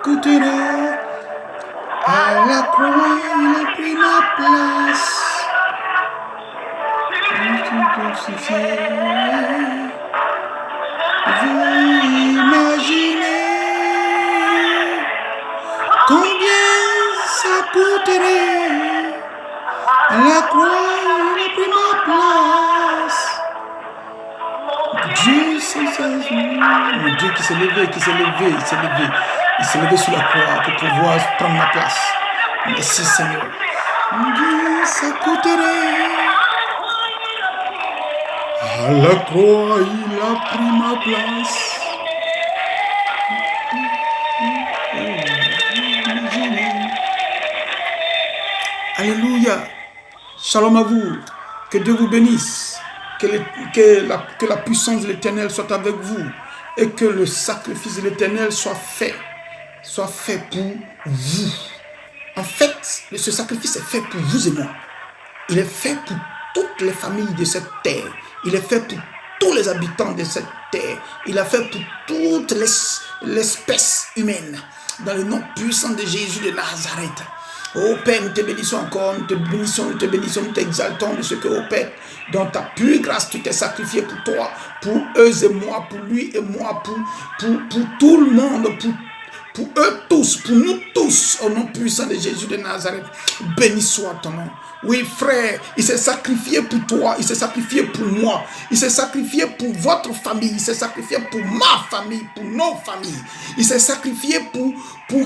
Écoutez-le. À la croix, il a pris ma place. Vous imaginez combien ça coûterait. À la croix, il a pris ma place. Dieu, c'est ça. Mon Dieu qui s'est levé, il s'est levé sur la croix pour pouvoir prendre ma place. Merci Seigneur. Mon Dieu, ça coûterait. À la croix, il a pris ma place. Alléluia. Shalom à vous. Que Dieu vous bénisse. Que la puissance de l'Éternel soit avec vous. Et que le sacrifice de l'Éternel soit fait pour vous. En fait, ce sacrifice est fait pour vous et moi. Il est fait pour toutes les familles de cette terre. Il est fait pour tous les habitants de cette terre. Il est fait pour toute l'espèce humaine. Dans le nom puissant de Jésus de Nazareth. Oh Père, nous te bénissons encore, nous te bénissons, nous t'exaltons de ce que, oh Père, dans ta pure grâce, tu t'es sacrifié pour toi, pour eux et moi, pour lui et moi, pour tout le monde, pour eux tous, pour nous tous, au nom puissant de Jésus de Nazareth. Béni soit ton nom. Oui, frère, il s'est sacrifié pour toi, il s'est sacrifié pour moi, il s'est sacrifié pour votre famille, il s'est sacrifié pour ma famille, pour nos familles. Il s'est sacrifié pour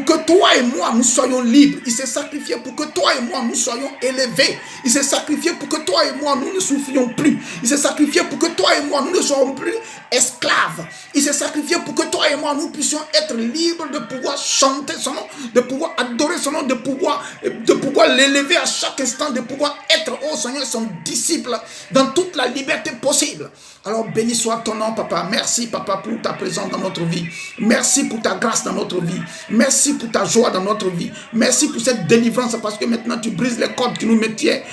que toi et moi, nous soyons libres. Il s'est sacrifié pour que toi et moi, nous soyons élevés. Il s'est sacrifié pour que toi et moi, nous ne souffrions plus. Il s'est sacrifié pour que toi et moi, nous ne soyons plus esclaves. Il s'est sacrifié pour que toi et moi, nous puissions être libres de pouvoir chanter son nom, de pouvoir adorer son nom, de pouvoir l'élever à chaque instant, de pouvoir être, oh Seigneur, son disciple dans toute la liberté possible. Alors béni soit ton nom, Papa. Merci, Papa, pour ta présence dans notre vie. Merci pour ta grâce dans notre vie. Merci pour ta joie dans notre vie. Merci pour cette délivrance, parce que maintenant tu brises les cordes qui nous maintenaient,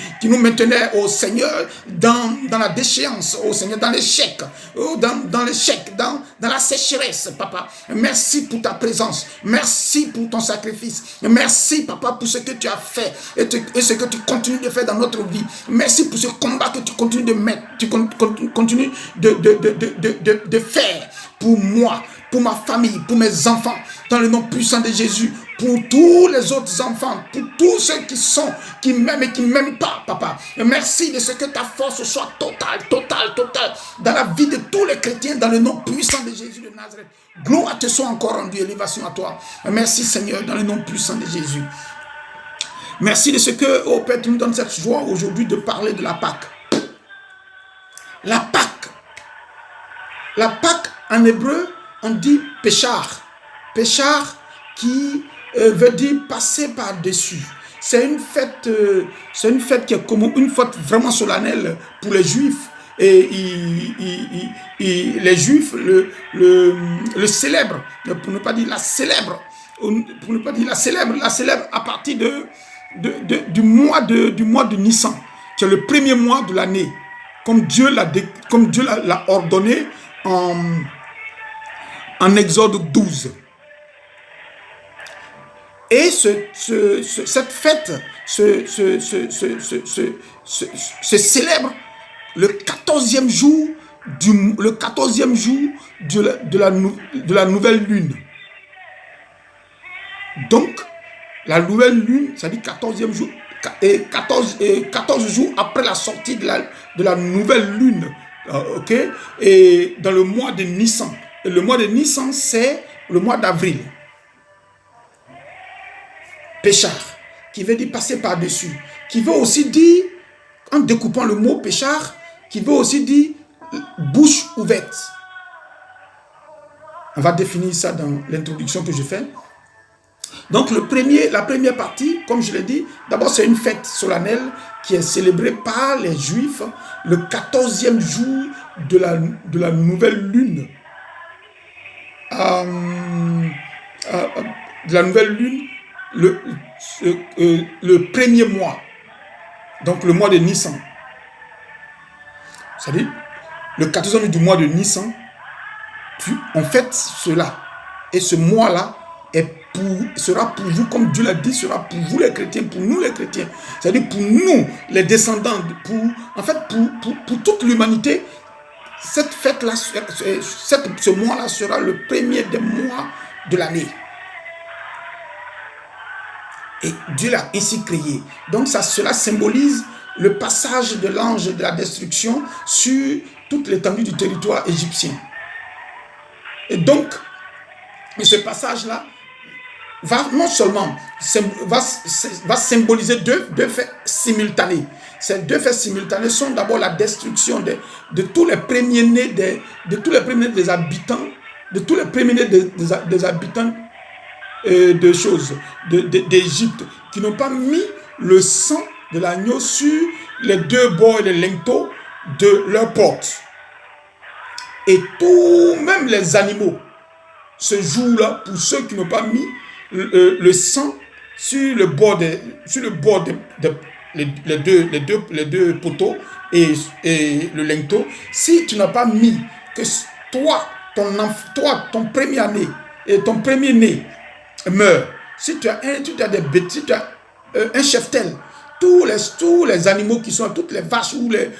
au Seigneur, dans la déchéance, au Seigneur, dans l'échec, dans l'échec, dans la sécheresse, Papa. Merci pour ta présence. Merci pour ton sacrifice. Merci, Papa, pour ce que tu as fait et ce que tu continues de faire dans notre vie. Merci pour ce combat que tu continues de mettre, tu continues de faire pour moi, pour ma famille, pour mes enfants, dans le nom puissant de Jésus, pour tous les autres enfants, pour tous ceux qui m'aiment et qui ne m'aiment pas, Papa. Et merci de ce que ta force soit totale dans la vie de tous les chrétiens, dans le nom puissant de Jésus de Nazareth. Gloire te soit encore rendue, élévation à toi. Et merci Seigneur, dans le nom puissant de Jésus. Merci de ce que, oh Père, tu nous donnes cette joie aujourd'hui de parler de la Pâque. La Pâque. La Pâque, en hébreu, on dit péchar. Péchar qui veut dire passer par-dessus. C'est une fête qui est comme une fête vraiment solennelle pour les Juifs. Et les Juifs le célèbrent, pour ne pas dire la célèbrent. Pour ne pas dire la célèbre à partir du mois de Nissan, qui est le premier mois de l'année, comme Dieu l'a ordonné en Exode 12. Et cette fête se célèbre le 14e jour de la nouvelle lune. Donc, la nouvelle lune, ça dit 14e jour, 14 jours après la sortie de la nouvelle lune. Ok, et dans le mois de Nissan. Et le mois de Nissan, c'est le mois d'avril. Péchar, qui veut dire passer par-dessus, qui veut aussi dire, en découpant le mot péchar, qui veut aussi dire bouche ouverte. On va définir ça dans l'introduction que je fais. Donc la première partie, comme je l'ai dit, d'abord c'est une fête solennelle qui est célébrée par les Juifs le 14e jour de la nouvelle lune. De la nouvelle lune, le premier mois. Donc le mois de Nissan. C'est-à-dire le 14e du mois de Nissan, on fête cela. Et ce mois-là sera pour vous, comme Dieu l'a dit, sera pour vous les chrétiens, pour nous les chrétiens. C'est-à-dire pour nous, les descendants, pour toute l'humanité. Cette fête-là, ce mois-là sera le premier des mois de l'année. Et Dieu l'a ainsi créé. Donc cela symbolise le passage de l'ange de la destruction sur toute l'étendue du territoire égyptien. Et donc, ce passage-là va non seulement va symboliser deux faits simultanés. Ces deux faits simultanés sont d'abord la destruction de tous les premiers-nés des habitants, de tous les premiers-nés des habitants d'Égypte, qui n'ont pas mis le sang de l'agneau sur les deux bords et les linteaux de leur porte. Et tout, même les animaux, ce jour-là, pour ceux qui n'ont pas mis le sang sur le bord les deux poteaux et le linteau, si tu n'as pas mis que toi, ton premier-né et ton premier-né meurt, si tu as des bêtes, si tu as un cheptel, tous les animaux qui sont là, toutes les vaches ou les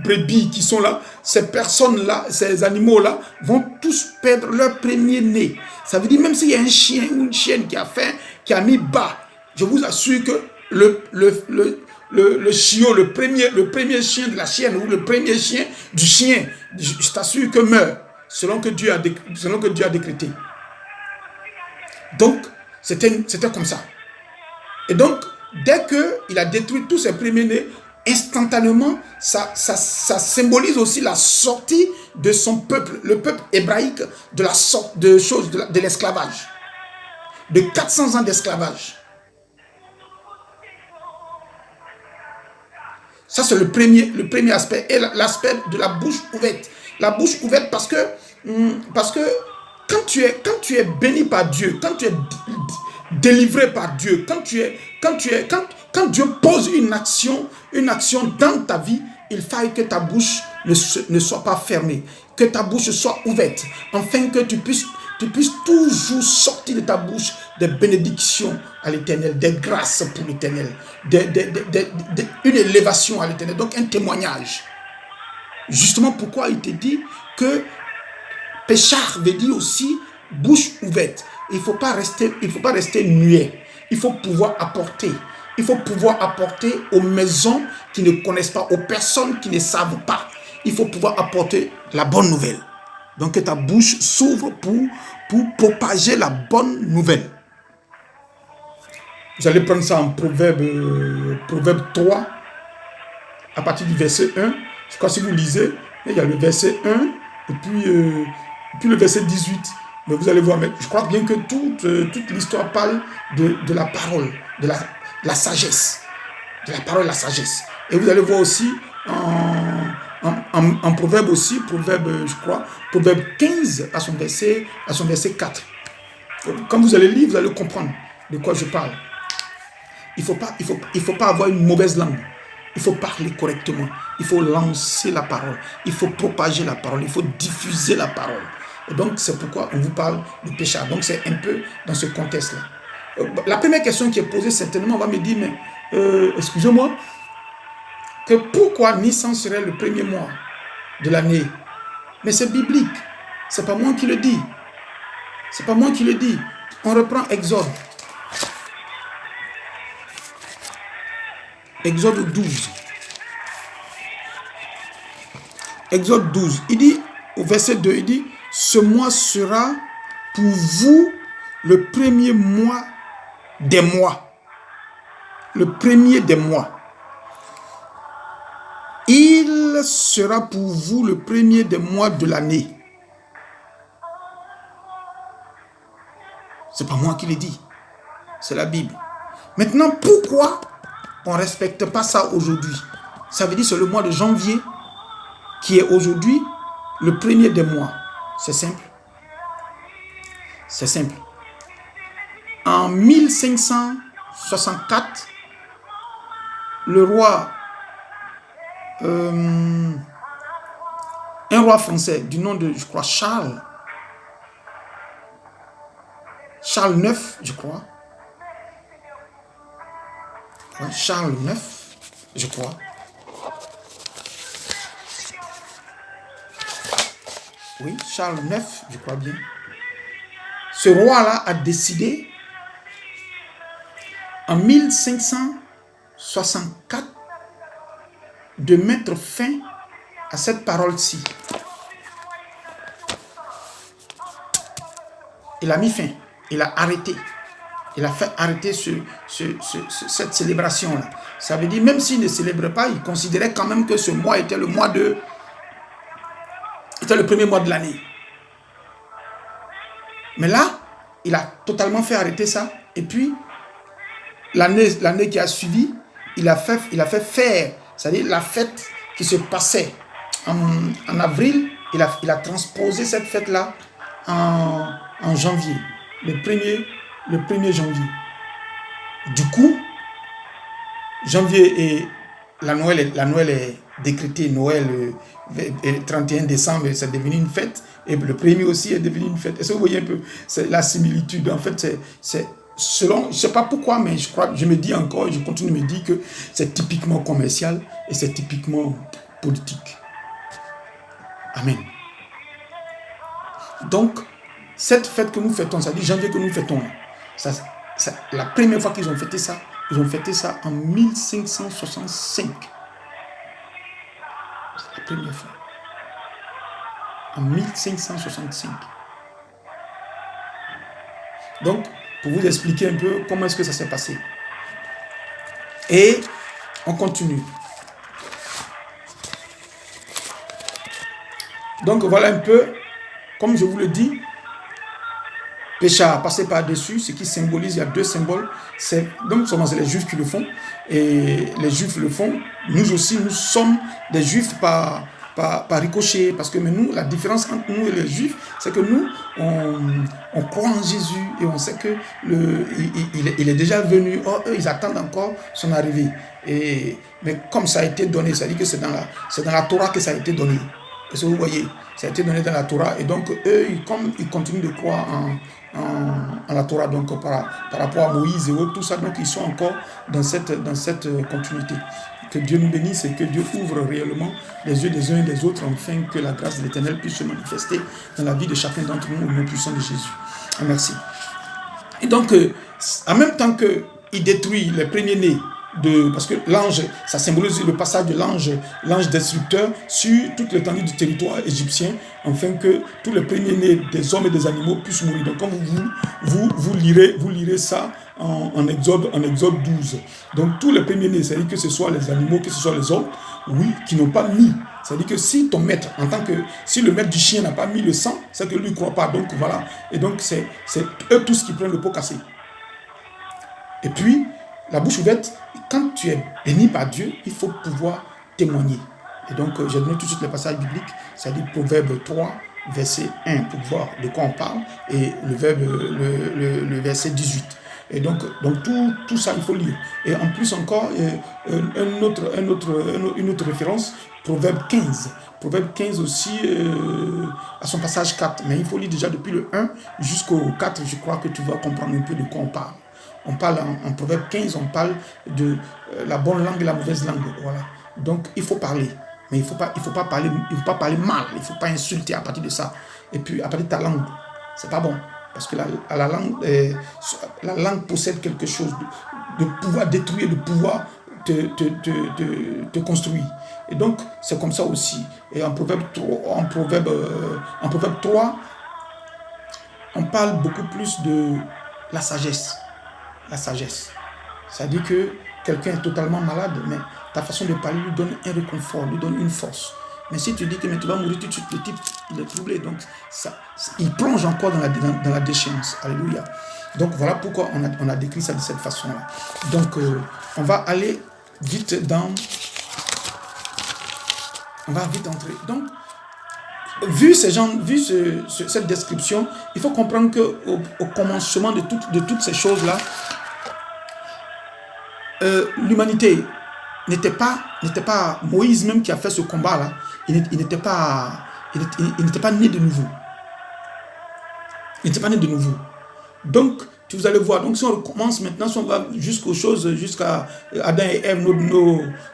brebis qui sont là, ces personnes-là, ces animaux-là vont tous perdre leur premier-né. Ça veut dire même s'il y a un chien ou une chienne qui a faim, qui a mis bas, je vous assure que le chiot, le premier chien de la chienne ou le premier chien du chien, je t'assure que meurt, selon que Dieu a décrété. Donc, c'était comme ça. Et donc, dès qu'il a détruit tous ses premiers-nés, instantanément, ça symbolise aussi la sortie de son peuple, le peuple hébraïque, de l'esclavage. De 400 ans d'esclavage. Ça, c'est le premier aspect. Et l'aspect de la bouche ouverte. La bouche ouverte parce que quand tu es béni par Dieu, quand tu es délivré par Dieu, quand Dieu pose une action dans ta vie, il faille que ta bouche ne soit pas fermée, que ta bouche soit ouverte, afin que tu puisses toujours sortir de ta bouche des bénédictions à l'Éternel, des grâces pour l'Éternel, une élévation à l'Éternel, donc un témoignage. Justement pourquoi il te dit que péchard veut dire aussi bouche ouverte. Il ne faut pas rester muet. Il faut pouvoir apporter. Il faut pouvoir apporter aux maisons qui ne connaissent pas, aux personnes qui ne savent pas. Il faut pouvoir apporter la bonne nouvelle. Donc que ta bouche s'ouvre pour propager la bonne nouvelle. Vous allez prendre ça en Proverbe 3, à partir du verset 1. Je crois que si vous lisez, il y a le verset 1 et puis le verset 18. Mais vous allez voir, mais je crois bien que toute l'histoire parle de la parole, de la sagesse. De la parole, de la sagesse. Et vous allez voir aussi en Proverbe aussi, je crois, Proverbe 15 à son verset 4. Quand vous allez lire, vous allez comprendre de quoi je parle. Il faut pas avoir une mauvaise langue. Il faut parler correctement. Il faut lancer la parole. Il faut propager la parole. Il faut diffuser la parole. Et donc, c'est pourquoi on vous parle de péché. Donc, c'est un peu dans ce contexte-là. La première question qui est posée, certainement, on va me dire, mais excusez-moi, que pourquoi Nissan serait le premier mois de l'année? Mais c'est biblique. C'est pas moi qui le dis. C'est pas moi qui le dis. On reprend Exode. Exode 12. Exode 12. Il dit, au verset 2, il dit, ce mois sera pour vous le premier mois des mois. Le premier des mois. Il sera pour vous le premier des mois de l'année. C'est pas moi qui l'ai dit. C'est la Bible. Maintenant, pourquoi on ne respecte pas ça aujourd'hui? Ça veut dire que c'est le mois de janvier qui est aujourd'hui le premier des mois. C'est simple. C'est simple. En 1564, le roi, un un roi français du nom de, je crois, Charles IX, je crois. Ouais, Charles IX, je crois. Oui, Charles IX, je crois bien. Ce roi-là a décidé en 1564 de mettre fin à cette parole-ci. Il a mis fin, il a arrêté. Il a fait arrêter cette célébration-là. Ça veut dire, même s'il ne célébrait pas, il considérait quand même que ce mois était le mois de... C'était le premier mois de l'année. Mais là, il a totalement fait arrêter ça. Et puis, l'année qui a suivi, il a fait faire, c'est-à-dire la fête qui se passait en avril, il a transposé cette fête-là en janvier, le 1er janvier. Du coup, janvier et la Noël est décrétée, Noël le 31 décembre, c'est devenu une fête, et le 1er aussi est devenu une fête. Est-ce que vous voyez un peu la similitude? En fait, c'est selon, je ne sais pas pourquoi, mais je me dis encore, je continue de me dire que c'est typiquement commercial et c'est typiquement politique. Amen. Donc, cette fête que nous fêtons, ça dit janvier que nous fêtons, la première fois qu'ils ont fêté ça, ils ont fêté ça en 1565. C'est la première fois. En 1565. Donc, pour vous expliquer un peu comment est-ce que ça s'est passé. Et on continue. Donc, voilà un peu, comme je vous le dis, Pécha, passer par-dessus, ce qui symbolise, il y a deux symboles. Donc, c'est les Juifs qui le font. Et les Juifs le font. Nous aussi, nous sommes des Juifs par ricochet. Parce que mais nous, la différence entre nous et les Juifs, c'est que nous, on croit en Jésus et on sait que il est déjà venu. Or, eux, ils attendent encore son arrivée. Mais comme ça a été donné, ça dit que c'est dans la Torah que ça a été donné. Est-ce que vous voyez? Ça a été donné dans la Torah. Et donc, eux, comme ils continuent de croire en la Torah, donc par rapport à Moïse et autres, tout ça, donc ils sont encore dans cette continuité. Que Dieu nous bénisse et que Dieu ouvre réellement les yeux des uns et des autres, afin que la grâce de l'Éternel puisse se manifester dans la vie de chacun d'entre nous au nom puissant de Jésus. Merci. Et donc, en même temps qu'il détruit les premiers-nés, parce que l'ange, ça symbolise le passage de l'ange destructeur sur toute l'étendue du territoire égyptien, afin que tous les premiers-nés des hommes et des animaux puissent mourir. Donc, quand vous lirez ça en Exode 12. Donc, tous les premiers-nés, c'est-à-dire que ce soit les animaux, que ce soit les hommes, oui, qui n'ont pas mis. C'est-à-dire que si ton maître, si le maître du chien n'a pas mis le sang, c'est que lui ne croit pas. Donc, voilà. Et donc, c'est eux tous qui prennent le pot cassé. Et puis, la bouche ouverte, quand tu es béni par Dieu, il faut pouvoir témoigner. Et donc, j'ai donné tout de suite le passage biblique, c'est-à-dire Proverbe 3, verset 1, pour voir de quoi on parle, et le verset 18. Et donc tout ça, il faut lire. Et en plus encore, une autre référence, Proverbe 15. Proverbe 15 aussi, à son passage 4. Mais il faut lire déjà depuis le 1 jusqu'au 4, je crois que tu vas comprendre un peu de quoi on parle. On parle en Proverbe 15, on parle de la bonne langue et la mauvaise langue. Voilà. Donc, il faut parler. Mais il ne faut pas parler mal. Il ne faut pas insulter à partir de ça. Et puis, à partir de ta langue, ce n'est pas bon. Parce que la langue possède quelque chose de pouvoir détruire, de pouvoir te construire. Et donc, c'est comme ça aussi. Et en Proverbe 3, on parle beaucoup plus de la sagesse. La sagesse. C'est-à-dire que quelqu'un est totalement malade, mais ta façon de parler lui donne un réconfort, lui donne une force. Mais si tu dis que tu vas mourir tout de suite, le type, il est troublé. Donc, il plonge encore dans la déchéance. Alléluia. Donc, voilà pourquoi on a décrit ça de cette façon-là. Donc, on va aller vite on va vite entrer. Donc, vu cette description, il faut comprendre qu'au commencement de toutes ces choses-là, l'humanité n'était pas Moïse même qui a fait ce combat-là. Il n'était pas Il n'était pas né de nouveau. Il n'était pas né de nouveau. Donc, vous allez voir. Donc, si on recommence maintenant, si on va jusqu'aux choses, jusqu'à Adam et Ève,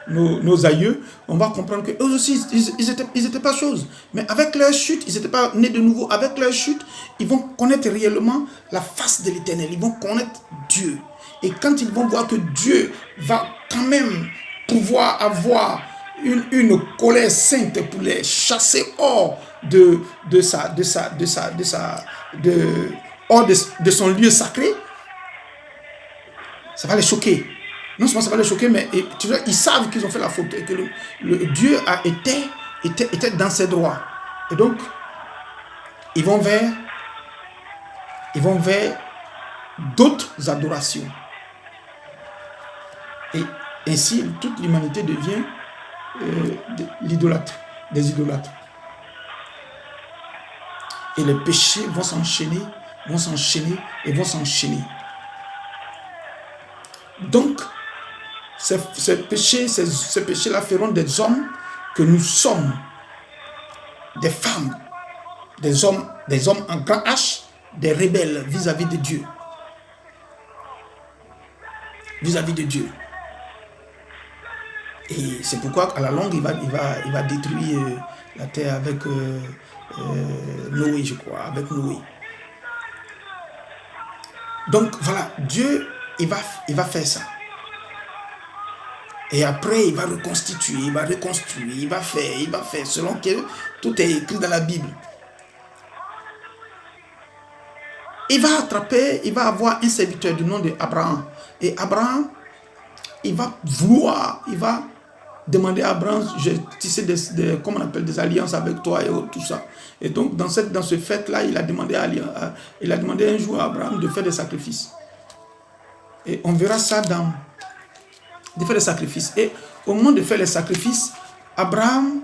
nos aïeux, on va comprendre qu'eux aussi, ils n'étaient pas choses. Mais avec leur chute, ils n'étaient pas nés de nouveau. Avec leur chute, ils vont connaître réellement la face de l'Éternel. Ils vont connaître Dieu. Et quand ils vont voir que Dieu va quand même pouvoir avoir une colère sainte pour les chasser hors hors de son lieu sacré, ça va les choquer. Non seulement ça va les choquer, mais tu vois, ils savent qu'ils ont fait la faute et que Dieu était dans ses droits. Et donc, ils vont vers d'autres adorations. Et ainsi, toute l'humanité devient des idolâtres. Et les péchés vont s'enchaîner. Donc, ces péchés-là feront des hommes que nous sommes, des femmes, des hommes en grand H, des rebelles vis-à-vis de Dieu. Et c'est pourquoi, à la longue, il va détruire la terre avec Noé, je crois, avec Noé. Donc voilà, Dieu, il va faire ça. Et après, il va reconstituer, il va reconstruire, il va faire, selon que tout est écrit dans la Bible. Il va avoir un serviteur du nom d'Abraham. Et Abraham, il va demander à Abraham, j'ai tissé des alliances avec toi et tout ça. Et donc, dans ce fait-là, il a demandé un jour à Abraham de faire des sacrifices. Et on verra ça de faire des sacrifices. Et au moment de faire les sacrifices, Abraham,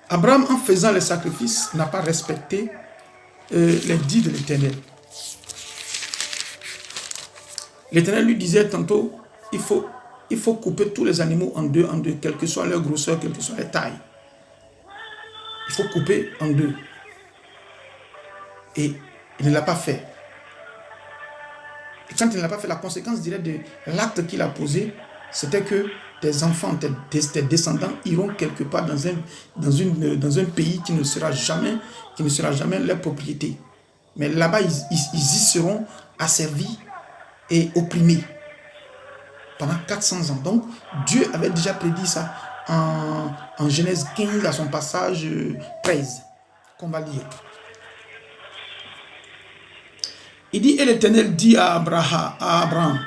en faisant les sacrifices, n'a pas respecté les dits de l'Éternel. L'Éternel lui disait tantôt, il faut couper tous les animaux en deux, quelle que soit leur grosseur, quelle que soit leur taille. Il faut couper en deux. Et il ne l'a pas fait. Et quand il ne l'a pas fait, la conséquence directe de l'acte qu'il a posé, c'était que tes enfants, tes descendants iront quelque part dans un pays qui ne sera jamais leur propriété. Mais là-bas, ils y seront asservis et opprimés pendant 400 ans. Donc, Dieu avait déjà prédit ça en Genèse 15 à son passage 13, qu'on va lire. Il dit, et l'Éternel dit à Abraham,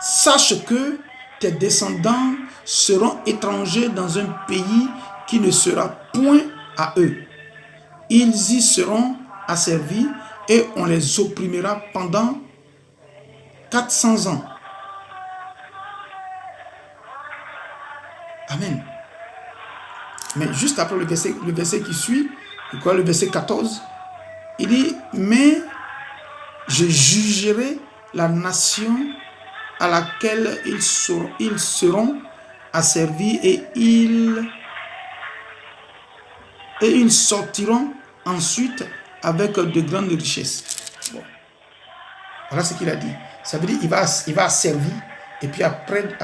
sache que tes descendants seront étrangers dans un pays qui ne sera point à eux. Ils y seront asservis et on les opprimera pendant 400 ans. Amen. Mais juste après le verset qui suit, le verset 14, il dit, mais je jugerai la nation à laquelle ils seront asservis et ils sortiront ensuite avec de grandes richesses. Bon. Voilà ce qu'il a dit. Ça veut dire qu'il va asservir et puis après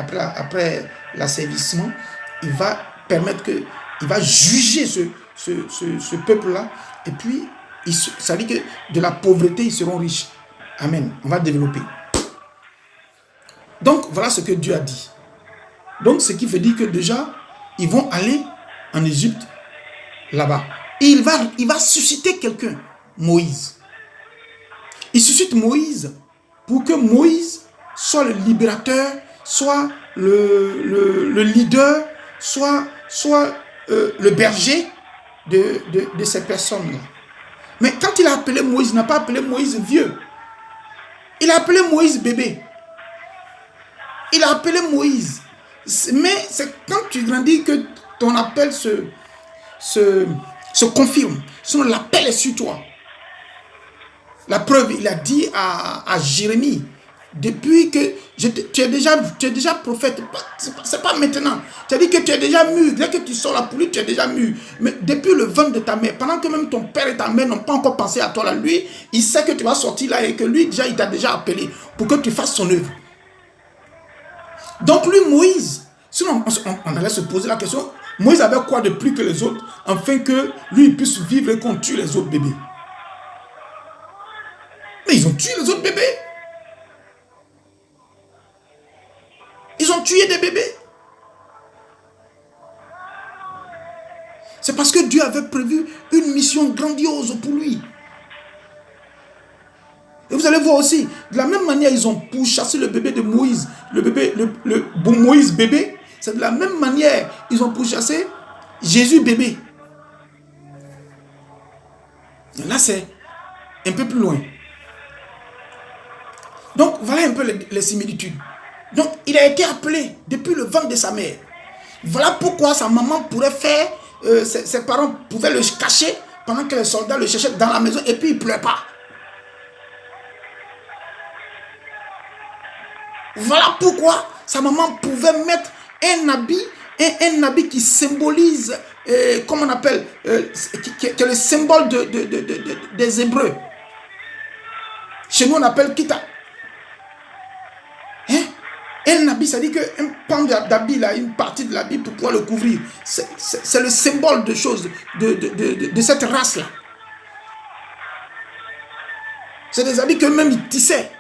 l'asservissement, il va permettre il va juger ce peuple-là et puis ça veut dire que de la pauvreté, ils seront riches. Amen. On va développer. Donc, voilà ce que Dieu a dit. Donc, ce qui veut dire que déjà, ils vont aller en Égypte, là-bas. Et il va susciter quelqu'un, Moïse. Il suscite Moïse pour que Moïse soit le libérateur, soit le leader, soit le berger de ces personnes-là. Mais quand il a appelé Moïse, il n'a pas appelé Moïse vieux. Il a appelé Moïse bébé. Il a appelé Moïse. Mais c'est quand tu grandis que ton appel se confirme. Sinon, l'appel est sur toi. La preuve, il a dit à Jérémie, depuis que tu es déjà prophète. C'est pas maintenant. Tu as dit que tu es déjà mûr. Dès que tu sors la pluie, tu es déjà mûr. Mais depuis le ventre de ta mère, pendant que même ton père et ta mère n'ont pas encore pensé à toi, là, lui, il sait que tu vas sortir là et que lui, déjà, il t'a déjà appelé pour que tu fasses son œuvre. Donc lui, Moïse, sinon on allait se poser la question, Moïse avait quoi de plus que les autres, afin que lui puisse vivre et qu'on tue les autres bébés? Mais ils ont tué les autres bébés. Ils ont tué des bébés. C'est parce que Dieu avait prévu une mission grandiose pour lui. Et vous allez voir aussi, de la même manière, ils ont pourchassé le bébé de Moïse, le bon Moïse bébé. C'est de la même manière, ils ont pourchassé Jésus bébé. Et là, c'est un peu plus loin. Donc, voilà un peu les similitudes. Donc, il a été appelé depuis le ventre de sa mère. Voilà pourquoi sa maman pourrait faire, ses parents pouvaient le cacher pendant que les soldats le cherchaient dans la maison et puis il ne pleurait pas. Voilà pourquoi sa maman pouvait mettre un habit qui symbolise, comment on appelle, qui est le symbole des Hébreux. Chez nous, on appelle kita. Hein? Un habit, ça dit qu'un pan d'habit, là, une partie de l'habit pour pouvoir le couvrir. C'est le symbole de choses, de cette race-là. C'est des habits que même ils tissaient.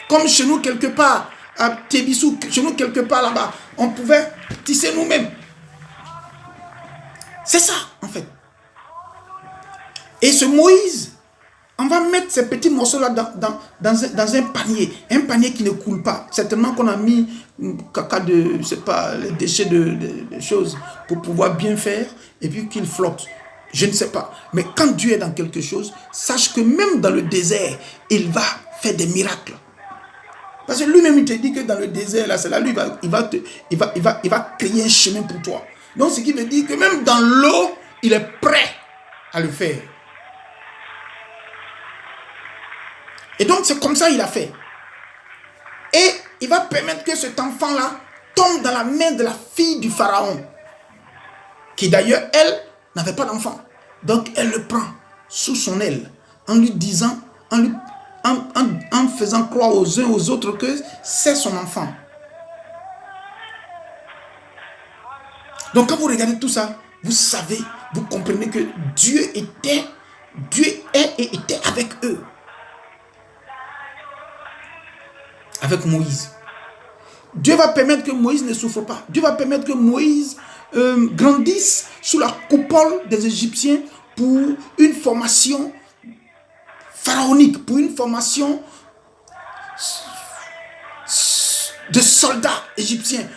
Comme chez nous, quelque part, à Tébissou, chez nous, quelque part là-bas, on pouvait tisser nous-mêmes. C'est ça, en fait. Et ce Moïse, on va mettre ces petits morceaux-là dans un panier qui ne coule pas. Certainement qu'on a mis caca de, je sais pas, les déchets de choses pour pouvoir bien faire et puis qu'il flotte. Je ne sais pas. Mais quand Dieu est dans quelque chose, sache que même dans le désert, il va faire des miracles. Parce que lui-même, il te dit que dans le désert, là, c'est là, lui, il va créer un chemin pour toi. Donc, ce qui veut dire que même dans l'eau, il est prêt à le faire. Et donc, c'est comme ça qu'il a fait. Et il va permettre que cet enfant-là tombe dans la main de la fille du pharaon, qui d'ailleurs, elle, n'avait pas d'enfant. Donc, elle le prend sous son aile, en lui disant, en faisant croire aux uns aux autres que c'est son enfant. Donc quand vous regardez tout ça, vous savez, vous comprenez que Dieu est et était avec eux. Avec Moïse. Dieu va permettre que Moïse ne souffre pas. Dieu va permettre que Moïse grandisse sous la coupole des Égyptiens pour une formation pharaonique, pour une formation de soldats égyptiens.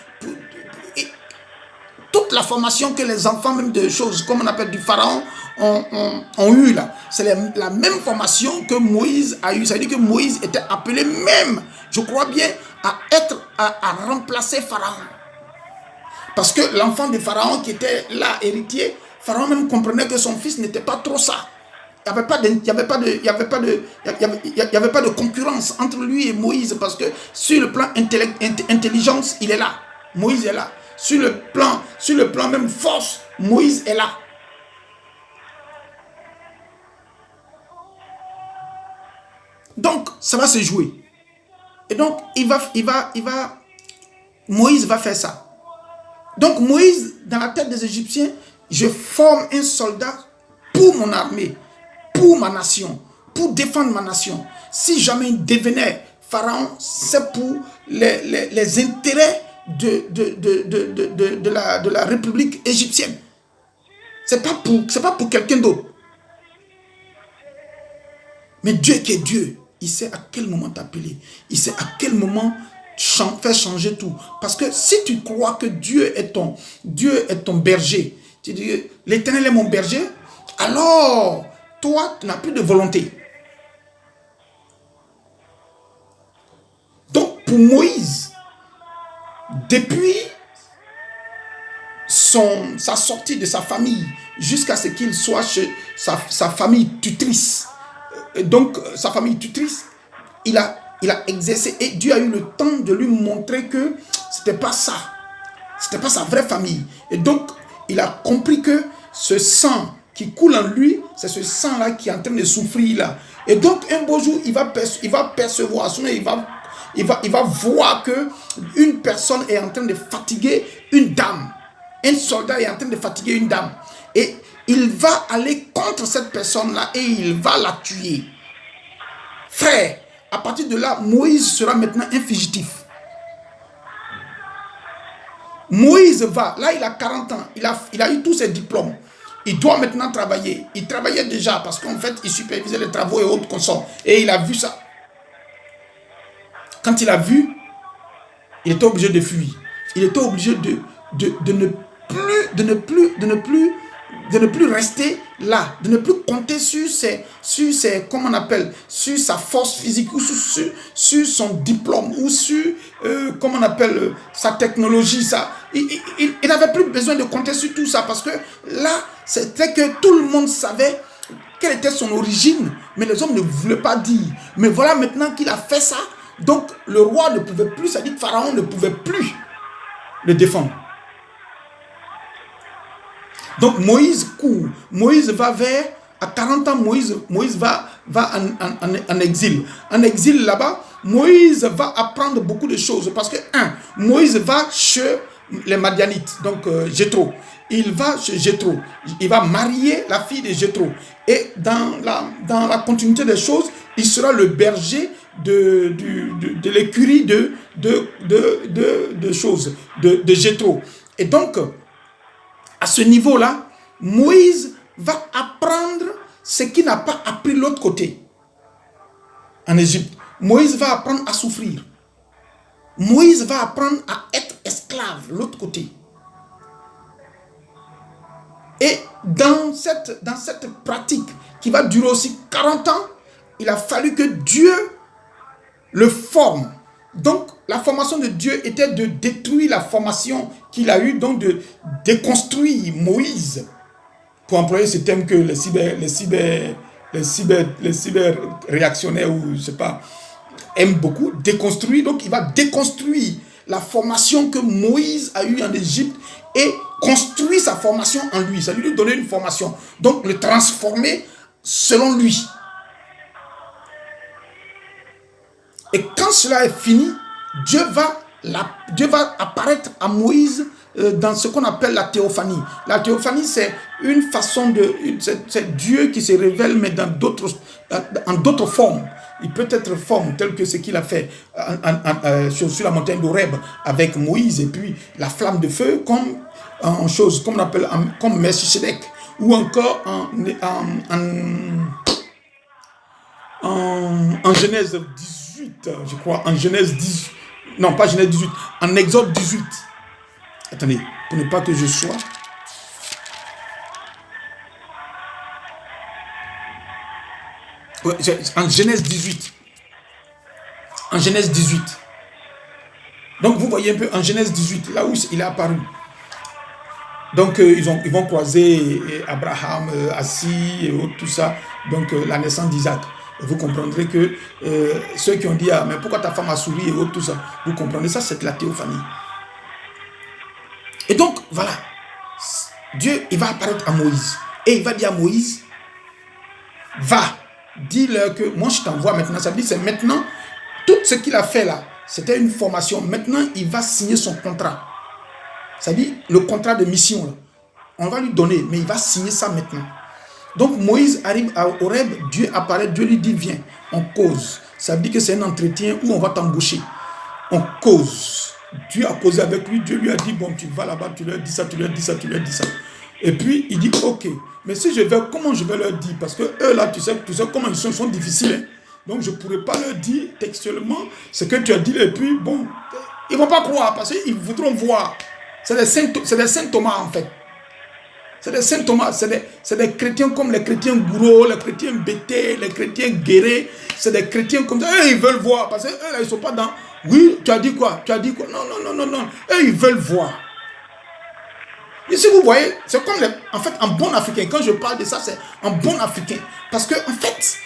Toute la formation que les enfants, même de choses, comme on appelle du pharaon, ont eu là. C'est la même formation que Moïse a eu. Ça veut dire que Moïse était appelé même, je crois bien, à remplacer Pharaon. Parce que l'enfant de Pharaon qui était là, héritier, Pharaon même comprenait que son fils n'était pas trop ça. Il n'y avait pas de concurrence entre lui et Moïse, parce que sur le plan intelligence, il est là. Moïse est là. Sur le plan même force, Moïse est là. Donc, ça va se jouer. Et donc, Moïse va faire ça. Donc, Moïse, dans la tête des Égyptiens, je forme un soldat pour mon armée, pour ma nation, pour défendre ma nation. Si jamais il devenait pharaon, c'est pour les intérêts de la République égyptienne. C'est pas pour quelqu'un d'autre. Mais Dieu qui est Dieu, il sait à quel moment t'appeler. Il sait à quel moment faire changer tout. Parce que si tu crois que Dieu est ton berger, tu dis l'Éternel est mon berger, alors toi, tu n'as plus de volonté. Donc pour Moïse, depuis sa sortie de sa famille jusqu'à ce qu'il soit chez sa famille tutrice, donc sa famille tutrice, il a exercé et Dieu a eu le temps de lui montrer que c'était pas ça. C'était pas sa vraie famille. Et donc, il a compris que ce sang qui coule en lui, c'est ce sang-là qui est en train de souffrir là. Et donc, un beau jour, il va percevoir, il va voir que une personne est en train de fatiguer une dame. Un soldat est en train de fatiguer une dame. Et il va aller contre cette personne-là et il va la tuer. Frère, à partir de là, Moïse sera maintenant un fugitif. Moïse va, là il a 40 ans, il a eu tous ses diplômes. Il doit maintenant travailler. Il travaillait déjà parce qu'en fait, il supervisait les travaux et autres consorts. Et il a vu ça. Quand il a vu, il était obligé de fuir. Il était obligé de ne plus rester là, de ne plus compter sur comment on appelle, sur sa force physique ou sur son diplôme ou sur comment on appelle sa technologie. Ça. Il n'avait plus besoin de compter sur tout ça parce que là, c'était que tout le monde savait quelle était son origine, mais les hommes ne voulaient pas dire. Mais voilà maintenant qu'il a fait ça, donc le roi ne pouvait plus, c'est-à-dire que Pharaon ne pouvait plus le défendre. Donc Moïse court, Moïse va à 40 ans, Moïse va en exil. En exil là-bas, Moïse va apprendre beaucoup de choses parce que, Moïse va chez les Madianites, donc Jéthro. Il va chez Jéthro, il va marier la fille de Jéthro. Et dans la continuité des choses, il sera le berger de l'écurie de Jéthro. Et donc, à ce niveau-là, Moïse va apprendre ce qu'il n'a pas appris de l'autre côté. En Égypte, Moïse va apprendre à souffrir. Moïse va apprendre à être esclave de l'autre côté. Et dans cette pratique qui va durer aussi 40 ans, il a fallu que Dieu le forme. Donc, la formation de Dieu était de détruire la formation qu'il a eue, donc de déconstruire Moïse. Pour employer ce terme que les cyber réactionnaires ou je sais pas aiment beaucoup, déconstruire. Donc, il va déconstruire la formation que Moïse a eue en Égypte et construire sa formation en lui. Ça lui donner une formation. Donc, le transformer selon lui. Et quand cela est fini, Dieu va apparaître à Moïse dans ce qu'on appelle la théophanie. La théophanie, c'est une façon c'est Dieu qui se révèle, mais en d'autres formes. Il peut être forme telle que ce qu'il a fait sur la montagne d'Horeb avec Moïse, et puis la flamme de feu comme on appelle comme Melchisedec, ou encore en Genèse 18, je crois, en Genèse 18, non pas Genèse 18, en Exode 18. Attendez, pour ne pas que je sois. Ouais, en Genèse 18. En Genèse 18. Donc vous voyez un peu en Genèse 18, là où il est apparu. Donc ils vont croiser Abraham assis et autres, tout ça. Donc la naissance d'Isaac. Vous comprendrez que ceux qui ont dit mais pourquoi ta femme a souri et autres, tout ça. Vous comprenez ça, c'est la théophanie. Et donc voilà, Dieu il va apparaître à Moïse et il va dire à Moïse, va, dis-leur que moi je t'envoie maintenant. Ça veut dire c'est maintenant tout ce qu'il a fait là, c'était une formation. Maintenant il va signer son contrat. Ça veut dire le contrat de mission là. On va lui donner, mais il va signer ça maintenant. Donc Moïse arrive à Horeb, Dieu apparaît, Dieu lui dit viens, on cause. Ça veut dire que c'est un entretien où on va t'embaucher. On cause. Dieu a causé avec lui, Dieu lui a dit bon tu vas là-bas, tu leur dis ça, tu leur dis ça, tu leur dis ça. Et puis il dit ok, mais si je vais, comment je vais leur dire? Parce que eux là, tu sais comment ils sont difficiles. Hein? Donc je ne pourrais pas leur dire textuellement ce que tu as dit et puis bon, ils ne vont pas croire parce qu'ils voudront voir. C'est des saint Thomas en fait. C'est des saint Thomas, c'est des chrétiens comme les chrétiens gourous, les chrétiens bêtés, les chrétiens guérés. C'est des chrétiens comme ça. Eux, ils veulent voir parce qu'eux là, ils ne sont pas dans. Oui, tu as dit quoi? Tu as dit quoi? Non. Eux, ils veulent voir. Ici, vous voyez, c'est comme en fait, en bon africain. Quand je parle de ça, c'est en bon africain. Parce que, en fait,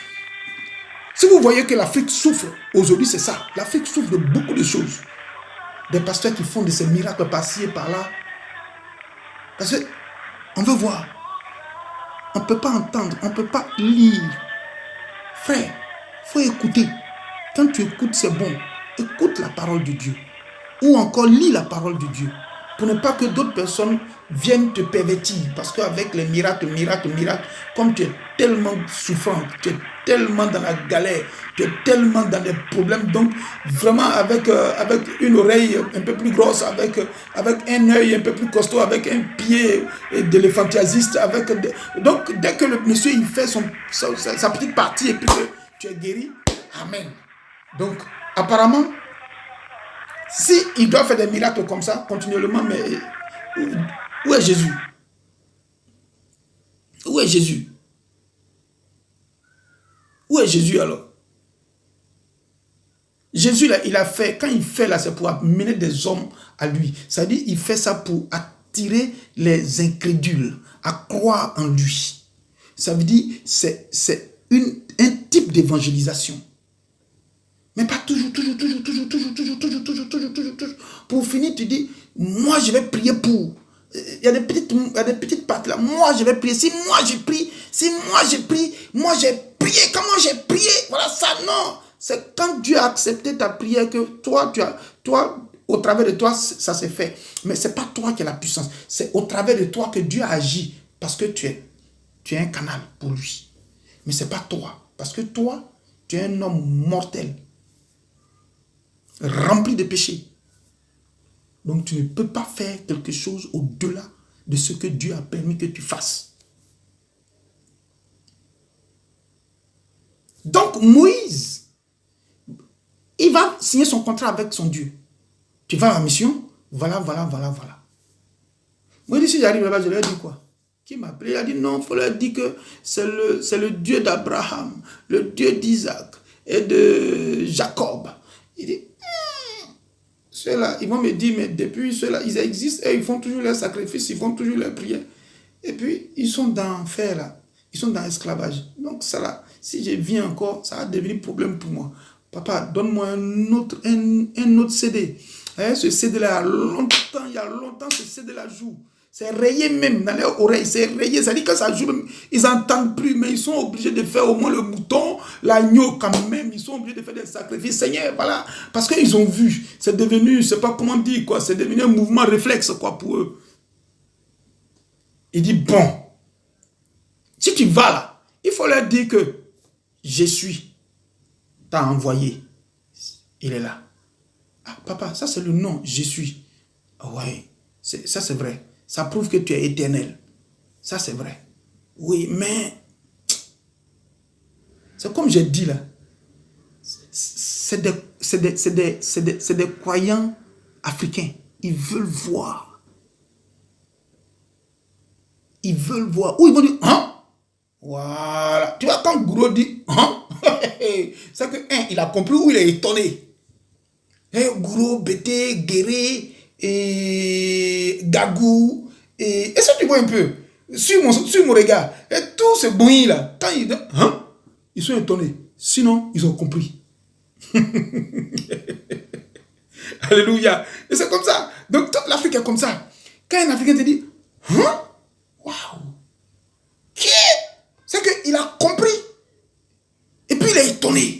Si vous voyez que l'Afrique souffre, aujourd'hui c'est ça. L'Afrique souffre de beaucoup de choses. Des pasteurs qui font de ces miracles par-ci et par-là. Parce qu'on veut voir. On ne peut pas entendre, on ne peut pas lire. Frère, il faut écouter. Quand tu écoutes, c'est bon. Écoute la parole de Dieu. Ou encore lis la parole de Dieu. Pour ne pas que d'autres personnes viennent te pervertir. Parce qu'avec les miracles, comme tu es tellement souffrant, tu es tellement dans la galère, tu es tellement dans des problèmes, donc vraiment avec une oreille un peu plus grosse, avec un œil un peu plus costaud, avec un pied d'éléphantiasiste, donc dès que le monsieur il fait sa petite partie et puis que tu es guéri, amen. Donc apparemment, si il doit faire des miracles comme ça continuellement, mais où est Jésus? Où est Jésus? Où est Jésus alors? Jésus, là, il a fait, quand il fait là, c'est pour amener des hommes à lui. C'est-à-dire, il fait ça pour attirer les incrédules à croire en lui. Ça veut dire, c'est un type d'évangélisation. Mais pas toujours. Pour finir, tu dis, moi je vais prier pour. Il y a des petites parties là. Moi je vais prier. Si moi j'ai prié. Comment j'ai prié? Voilà ça, non. C'est quand Dieu a accepté ta prière que toi, au travers de toi, ça s'est fait. Mais ce n'est pas toi qui as la puissance. C'est au travers de toi que Dieu a agi. Parce que tu es un canal pour lui. Mais ce n'est pas toi. Parce que toi, tu es un homme mortel. Rempli de péchés. Donc tu ne peux pas faire quelque chose au-delà de ce que Dieu a permis que tu fasses. Donc Moïse, il va signer son contrat avec son Dieu. Tu vas à la mission, voilà. Moïse, si j'arrive là-bas, je leur dis quoi? Qui m'a appelé? Il a dit non, il faut leur dire que c'est le Dieu d'Abraham, le Dieu d'Isaac et de Jacob. Il dit, ceux-là, ils vont me dire, mais depuis ceux-là, ils existent et ils font toujours leurs sacrifices, ils font toujours leurs prières. Et puis, ils sont dans l'enfer là. Ils sont dans l'esclavage. Donc, ça là, si je viens encore, ça va devenir problème pour moi. Papa, donne-moi un autre CD. Hein, ce CD-là, il y a longtemps, ce CD-là joue. C'est rayé même dans leurs oreilles, c'est rayé. Ça dit que ça joue même. Ils n'entendent plus, mais ils sont obligés de faire au moins le mouton, l'agneau quand même. Ils sont obligés de faire des sacrifices. Seigneur, voilà. Parce qu'ils ont vu. C'est devenu, je ne sais pas comment dire, quoi. C'est devenu un mouvement réflexe, quoi, pour eux. Il dit, bon, si tu vas là, il faut leur dire que je suis. T'as envoyé. Il est là. Ah, papa, ça c'est le nom, je suis. Ah ouais, ça c'est vrai. Ça prouve que tu es éternel. Ça, c'est vrai. Oui, mais c'est comme j'ai dit là. C'est des croyants africains. Ils veulent voir. Ils veulent voir. Ou ils vont dire, hein? Voilà. Tu vois, quand Gouro dit, hein? C'est que, il a compris ou il est étonné. Gouro, Bété, Guéré, et Gagou, et ça tu vois un peu, sur mon regard, et tous ces bouillis là, quand ils sont étonnés, sinon ils ont compris. Alléluia. Et c'est comme ça. Donc toute l'Afrique est comme ça. Quand un Africain te dit, waouh, qui est? C'est qu'il a compris. Et puis il est étonné.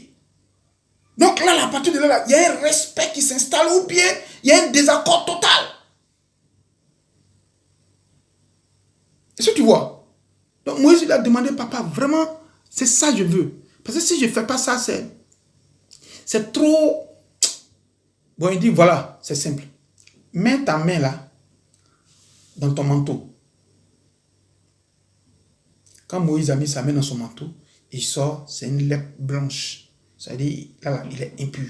Donc là, à partir de là, il y a un respect qui s'installe ou bien il y a un désaccord total. Est-ce que tu vois? Donc Moïse il a demandé, papa, vraiment, c'est ça que je veux. Parce que si je ne fais pas ça, c'est trop... Bon, il dit, voilà, c'est simple. Mets ta main là, dans ton manteau. Quand Moïse a mis sa main dans son manteau, il sort, c'est une lèpre blanche. C'est-à-dire, là, il est impur.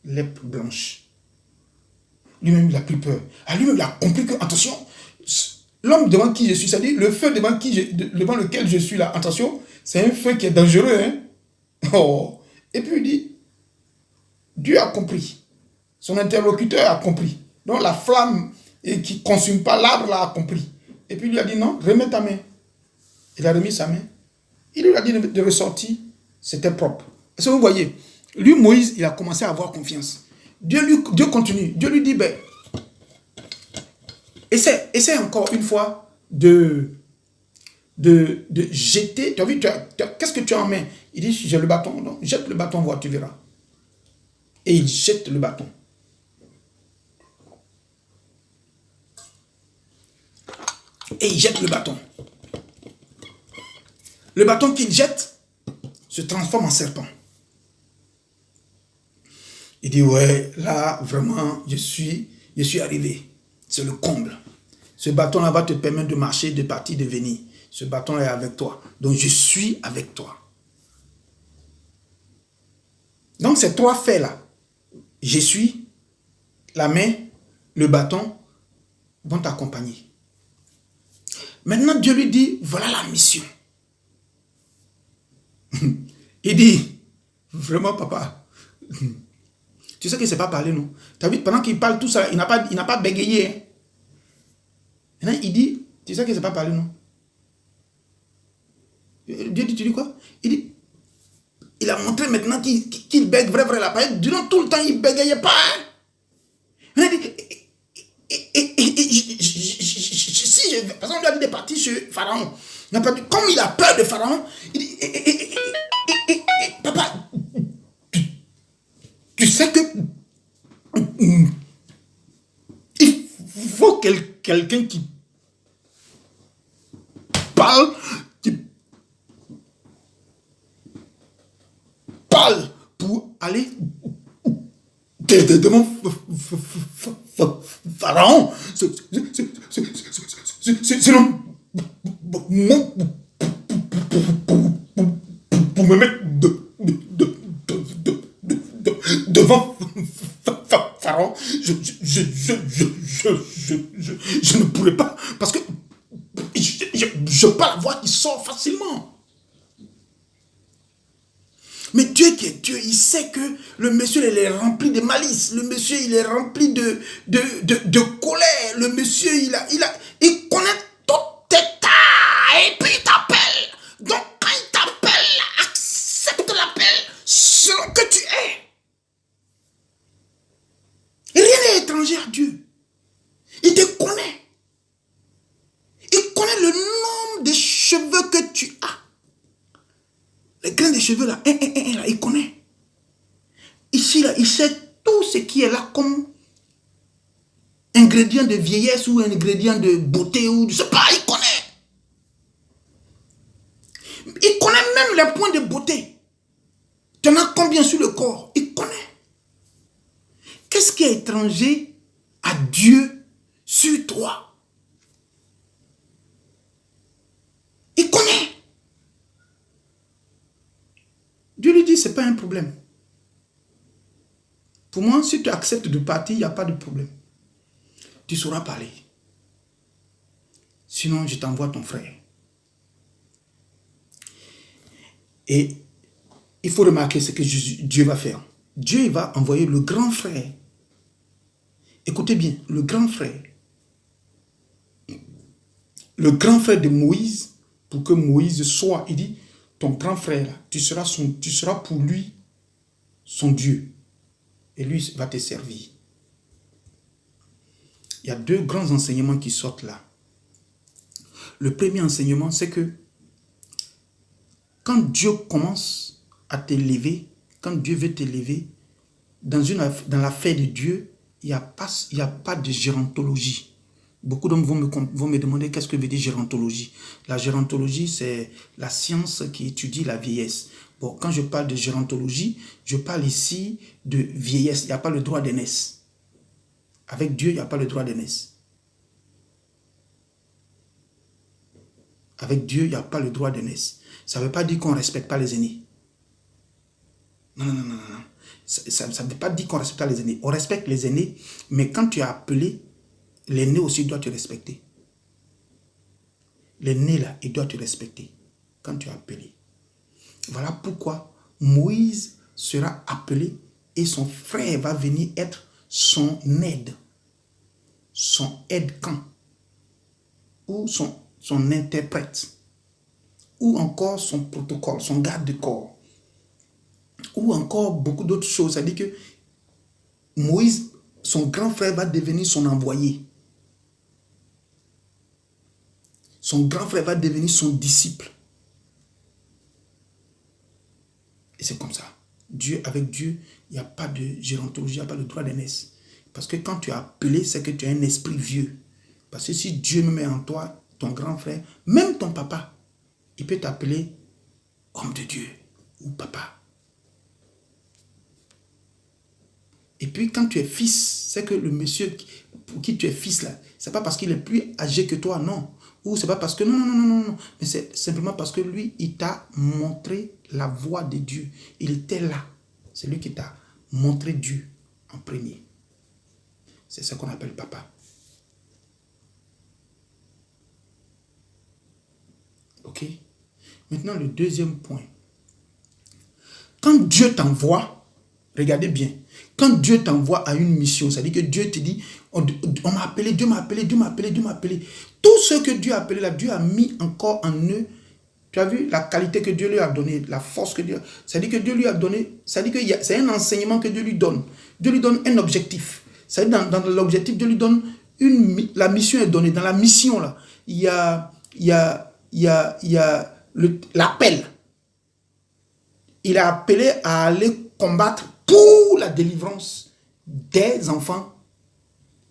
Lèpre blanche. Lui-même, il a pris peur. Lui-même, il a compris que, attention, l'homme devant qui je suis, c'est-à-dire le feu devant lequel je suis là, attention, c'est un feu qui est dangereux. Hein? Oh. Et puis il dit, Dieu a compris. Son interlocuteur a compris. Donc la flamme qui ne consume pas l'arbre là a compris. Et puis il lui a dit, non, remets ta main. Il a remis sa main. Il lui a dit de ressortir, c'était propre. Est-ce que vous voyez? Lui, Moïse, il a commencé à avoir confiance. Dieu continue. Dieu lui dit, ben, essaie encore une fois de jeter. Tu as vu, qu'est-ce que tu as en main? Il dit, j'ai le bâton. Donc, jette le bâton, voir, tu verras. Et il jette le bâton. Et il jette le bâton. Le bâton qu'il jette se transforme en serpent. Il dit, ouais, là, vraiment, je suis arrivé. C'est le comble. Ce bâton-là va te permettre de marcher, de partir, de venir. Ce bâton-là est avec toi. Donc, je suis avec toi. Donc, ces trois faits-là, je suis, la main, le bâton, vont t'accompagner. Maintenant, Dieu lui dit, voilà la mission. Il dit, vraiment, papa, tu sais qu'il ne sait pas parler, non? Tu as vu, pendant qu'il parle tout ça, il n'a pas bégayé. Hein? Maintenant, il dit, tu sais qu'il ne sait pas parler, non? Dieu dit, tu dis quoi? Il dit, il a montré maintenant qu'il bègue vrai la parole. Durant tout le temps, il ne bégayait pas. Hein? Il dit, si je, parce qu'on lui a dit de partir sur Pharaon. Comme il a peur de Pharaon, il dit, papa, tu sais que il faut quelqu'un qui parle pour aller devant Pharaon. Sinon, pour me mettre devant Pharaon, je ne pourrais pas, parce que je peux la voix qui sort facilement. Mais Dieu qui est Dieu, il sait que le monsieur, il est rempli de malice. Le monsieur, il est rempli de colère. Le monsieur, il connaît tout tes tas. Et puis il t'appelle. Donc quand il t'appelle, accepte l'appel selon que tu es. Et rien n'est étranger à Dieu. Il te connaît. Il connaît le nombre de cheveux que tu as. Les grains de cheveux là, il connaît. Ici là, il sait tout ce qui est là comme ingrédient de vieillesse ou ingrédient de beauté ou je sais pas, il connaît. Il connaît même les points de beauté. Tu en as combien sur le corps? Il connaît. Qu'est-ce qui est étranger à Dieu sur toi? Il connaît. Dieu lui dit, ce n'est pas un problème. Pour moi, si tu acceptes de partir, il n'y a pas de problème. Tu sauras parler. Sinon, je t'envoie ton frère. Et il faut remarquer ce que Dieu va faire. Dieu va envoyer le grand frère. Écoutez bien, le grand frère. Le grand frère de Moïse, pour que Moïse soit, il dit, ton grand frère, tu seras pour lui son Dieu. Et lui va te servir. Il y a deux grands enseignements qui sortent là. Le premier enseignement, c'est que quand Dieu commence à t'élever, quand Dieu veut t'élever, dans l'affaire de Dieu, il n'y a pas de gérontologie. Beaucoup d'hommes vont me demander qu'est-ce que veut dire gérontologie. La gérontologie, c'est la science qui étudie la vieillesse. Bon, quand je parle de gérontologie, je parle ici de vieillesse. Il n'y a pas le droit d'aînesse. Avec Dieu, il n'y a pas le droit d'aînesse. Avec Dieu, il n'y a pas le droit d'aînesse. Ça ne veut pas dire qu'on ne respecte pas les aînés. Non. Ça ne veut pas dire qu'on ne respecte pas les aînés. On respecte les aînés, mais quand tu es appelé, l'aîné aussi doit te respecter. L'aîné là, il doit te respecter quand tu es appelé. Voilà pourquoi Moïse sera appelé et son frère va venir être son aide. Son aide-camp. Ou son interprète. Ou encore son protocole, son garde-corps. Ou encore beaucoup d'autres choses. Ça dit que Moïse, son grand frère, va devenir son envoyé. Son grand frère va devenir son disciple. Et c'est comme ça. Avec Dieu, il n'y a pas de gérontologie, il n'y a pas de droit d'aînesse. Parce que quand tu es appelé, c'est que tu as un esprit vieux. Parce que si Dieu me met en toi, ton grand frère, même ton papa, il peut t'appeler homme de Dieu ou papa. Et puis quand tu es fils, c'est que le monsieur pour qui tu es fils là, c'est pas parce qu'il est plus âgé que toi, non. Ou c'est pas parce que non. Mais c'est simplement parce que lui, il t'a montré la voie de Dieu. Il était là. C'est lui qui t'a montré Dieu en premier. C'est ça qu'on appelle papa. Ok? Maintenant, le deuxième point. Quand Dieu t'envoie, regardez bien, quand Dieu t'envoie à une mission, c'est-à-dire que Dieu te dit, on m'a appelé, Dieu m'a appelé, Dieu m'a appelé, Dieu m'a appelé. Tout ce que Dieu a appelé là, Dieu a mis encore en eux. Tu as vu la qualité que Dieu lui a donnée, la force que Dieu... C'est-à-dire que Dieu lui a donné, c'est-à-dire que c'est un enseignement que Dieu lui donne. Dieu lui donne un objectif. C'est-à-dire dans l'objectif, Dieu lui donne la mission est donnée. Dans la mission là, il y a l'appel. Il a appelé à aller combattre pour la délivrance des enfants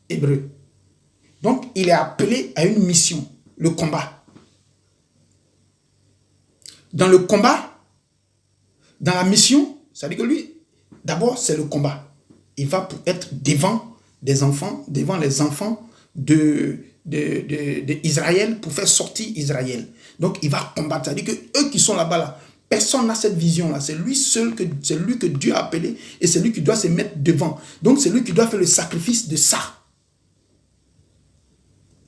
hébreux. Donc, il est appelé à une mission, le combat. Dans le combat, dans la mission, ça veut dire que lui, d'abord, c'est le combat. Il va pour être devant des enfants, devant les enfants d'Israël pour faire sortir Israël. Donc, il va combattre. Ça veut dire que eux qui sont là-bas, là, personne n'a cette vision-là. C'est lui seul, c'est lui que Dieu a appelé et c'est lui qui doit se mettre devant. Donc, c'est lui qui doit faire le sacrifice de ça.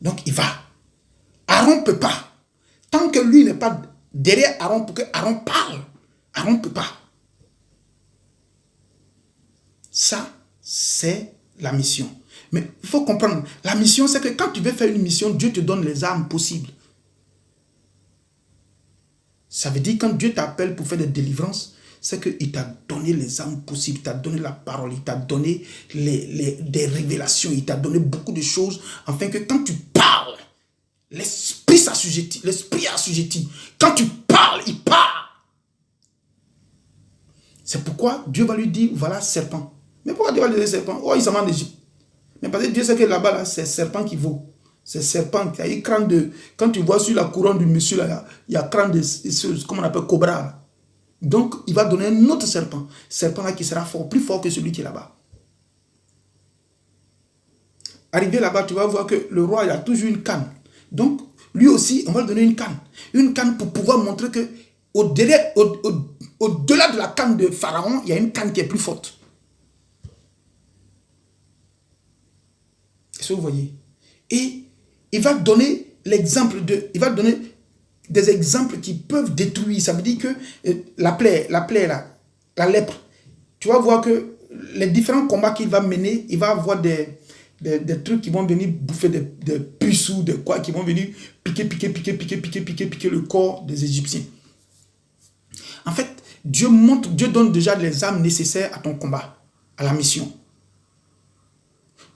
Donc, il va. Aaron ne peut pas. Tant que lui n'est pas derrière Aaron pour que Aaron parle, Aaron ne peut pas. Ça, c'est la mission. Mais il faut comprendre, la mission, c'est que quand tu veux faire une mission, Dieu te donne les armes possibles. Ça veut dire quand Dieu t'appelle pour faire des délivrances, c'est qu'il t'a donné les armes possibles, il t'a donné la parole, il t'a donné des révélations, il t'a donné beaucoup de choses, afin que quand tu parles, l'esprit s'assujettit, l'esprit est assujetti. Quand tu parles, il parle. C'est pourquoi Dieu va lui dire, voilà, serpent. Mais pourquoi Dieu va lui dire serpent? Oh, il s'en va en Égypte. Mais parce que Dieu sait que là-bas, là, c'est serpent qui vaut. C'est serpent qui a eu crâne de... Quand tu vois sur la couronne du monsieur, là, il y a crâne de... Comment on appelle cobra. Là. Donc, il va donner un autre serpent. Serpent là qui sera fort, plus fort que celui qui est là-bas. Arrivé là-bas, tu vas voir que le roi, il a toujours une canne. Donc, lui aussi, on va lui donner une canne. Une canne pour pouvoir montrer que au-delà de la canne de Pharaon, il y a une canne qui est plus forte. Est-ce que vous voyez? Et il va donner l'exemple de... Il va donner des exemples qui peuvent détruire. Ça veut dire que la plaie là, la lèpre, tu vas voir que les différents combats qu'il va mener, il va avoir des trucs qui vont venir bouffer des puces ou des quoi, qui vont venir piquer le corps des Égyptiens. En fait, Dieu donne déjà les armes nécessaires à ton combat, à la mission.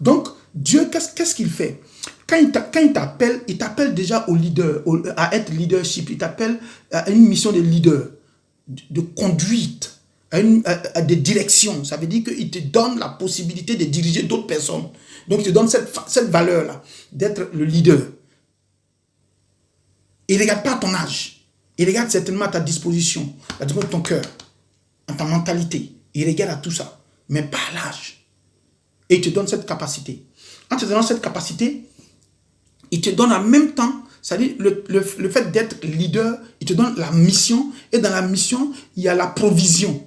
Donc, Dieu, qu'est-ce qu'il fait? Quand il t'appelle déjà au leader, à être leadership, il t'appelle à une mission de leader, de conduite, à des directions. Ça veut dire qu'il te donne la possibilité de diriger d'autres personnes. Donc, il te donne cette valeur-là, d'être le leader. Il ne regarde pas ton âge. Il regarde certainement à ta disposition, à ton cœur, à ta mentalité. Il regarde à tout ça, mais pas à l'âge. Et il te donne cette capacité. En te donnant cette capacité, il te donne en même temps, c'est-à-dire le fait d'être leader, il te donne la mission. Et dans la mission, il y a la provision.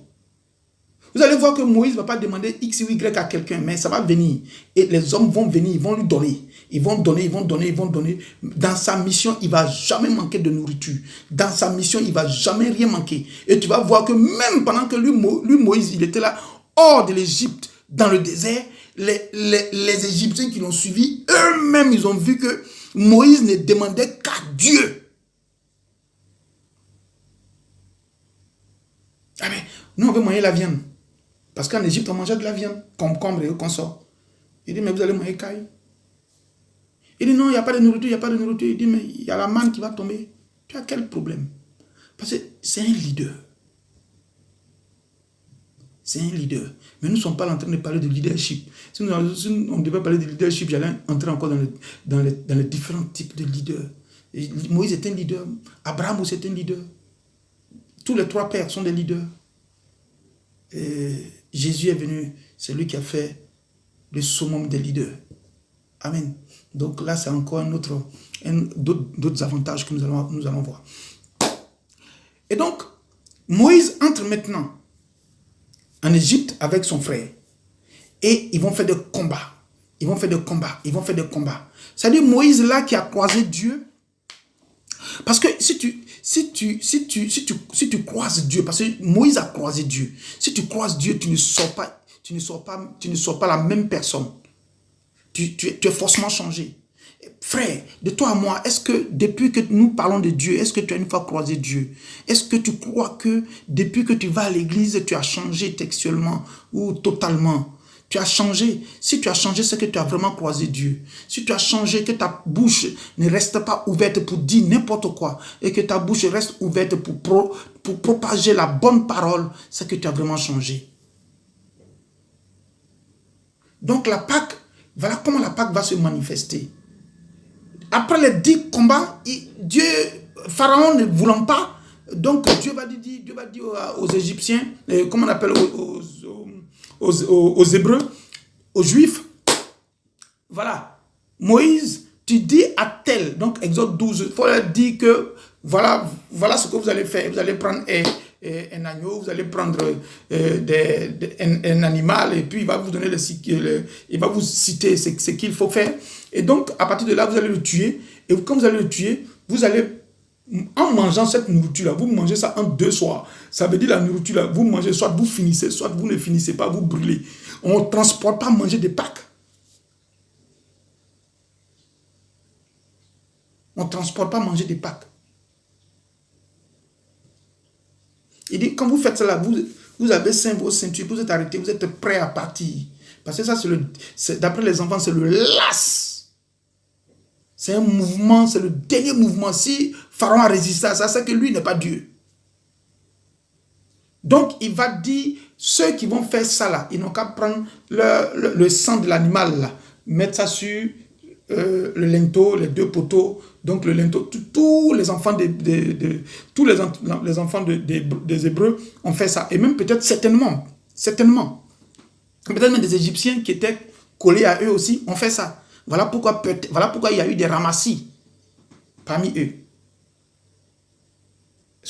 Vous allez voir que Moïse ne va pas demander X ou Y à quelqu'un, mais ça va venir. Et les hommes vont venir, ils vont lui donner. Ils vont donner. Dans sa mission, il ne va jamais manquer de nourriture. Dans sa mission, il ne va jamais rien manquer. Et tu vas voir que même pendant que lui Moïse, il était là, hors de l'Égypte, dans le désert, les Égyptiens qui l'ont suivi, eux-mêmes, ils ont vu que Moïse ne demandait qu'à Dieu. Ah mais, Nous, on veut manger la viande. Parce qu'en Égypte, on mangeait de la viande, concombre et consort. Il dit, mais vous allez manger caille. Il dit, non, il n'y a pas de nourriture, il n'y a pas de nourriture. Il dit, mais il y a la manne qui va tomber. Tu as quel problème? Parce que c'est un leader. C'est un leader. Mais nous ne sommes pas en train de parler de leadership. Si on devait parler de leadership, j'allais entrer encore dans les différents types de leaders. Et Moïse est un leader. Abraham aussi est un leader. Tous les trois pères sont des leaders. Et Jésus est venu, c'est lui qui a fait le summum des leaders. Amen. Donc là, c'est encore d'autres avantages que nous allons voir. Et donc, Moïse entre maintenant en Égypte avec son frère. Et ils vont faire des combats. Ils vont faire des combats. Ils vont faire des combats. C'est-à-dire Moïse là qui a croisé Dieu. Parce que si tu croises Dieu, parce que Moïse a croisé Dieu. Si tu croises Dieu, tu ne sors pas la même personne. Tu es forcément changé. Frère, de toi à moi, est-ce que depuis que nous parlons de Dieu, est-ce que tu as une fois croisé Dieu? Est-ce que tu crois que depuis que tu vas à l'église, tu as changé textuellement ou totalement? Tu as changé. Si tu as changé, c'est que tu as vraiment croisé Dieu. Si tu as changé, que ta bouche ne reste pas ouverte pour dire n'importe quoi et que ta bouche reste ouverte pour propager la bonne parole, c'est que tu as vraiment changé. Donc la Pâque, voilà comment la Pâque va se manifester. Après les 10 combats, Pharaon ne voulant pas, donc Dieu va dire aux Égyptiens, comment on appelle, aux Hébreux, aux Juifs, voilà, Moïse, tu dis à tel, donc Exode 12, il faut leur dire que voilà ce que vous allez faire. Vous allez prendre un agneau, vous allez prendre un animal, et puis il va vous donner il va vous citer ce qu'il faut faire. Et donc, à partir de là, vous allez le tuer. Et quand vous allez le tuer, vous allez, en mangeant cette nourriture-là, vous mangez ça en 2 soirs. Ça veut dire la nourriture-là, vous mangez, soit vous finissez, soit vous ne finissez pas, vous brûlez. On ne transporte pas manger de Pâques. On ne transporte pas manger de Pâques. Il dit, quand vous faites cela, vous avez vos ceintures, vous êtes arrêtés, vous êtes prêts à partir. Parce que ça, d'après les enfants, c'est le las. C'est un mouvement, c'est le dernier mouvement. Si Pharaon a résisté à ça, c'est que lui n'est pas Dieu. Donc, il va dire, ceux qui vont faire ça là, ils n'ont qu'à prendre le sang de l'animal là, mettre ça sur le linteau, les 2 poteaux. Donc, le linteau, tous les enfants des Hébreux ont fait ça. Et même peut-être certainement, peut-être même des Égyptiens qui étaient collés à eux aussi ont fait ça. Voilà pourquoi il y a eu des ramassis parmi eux.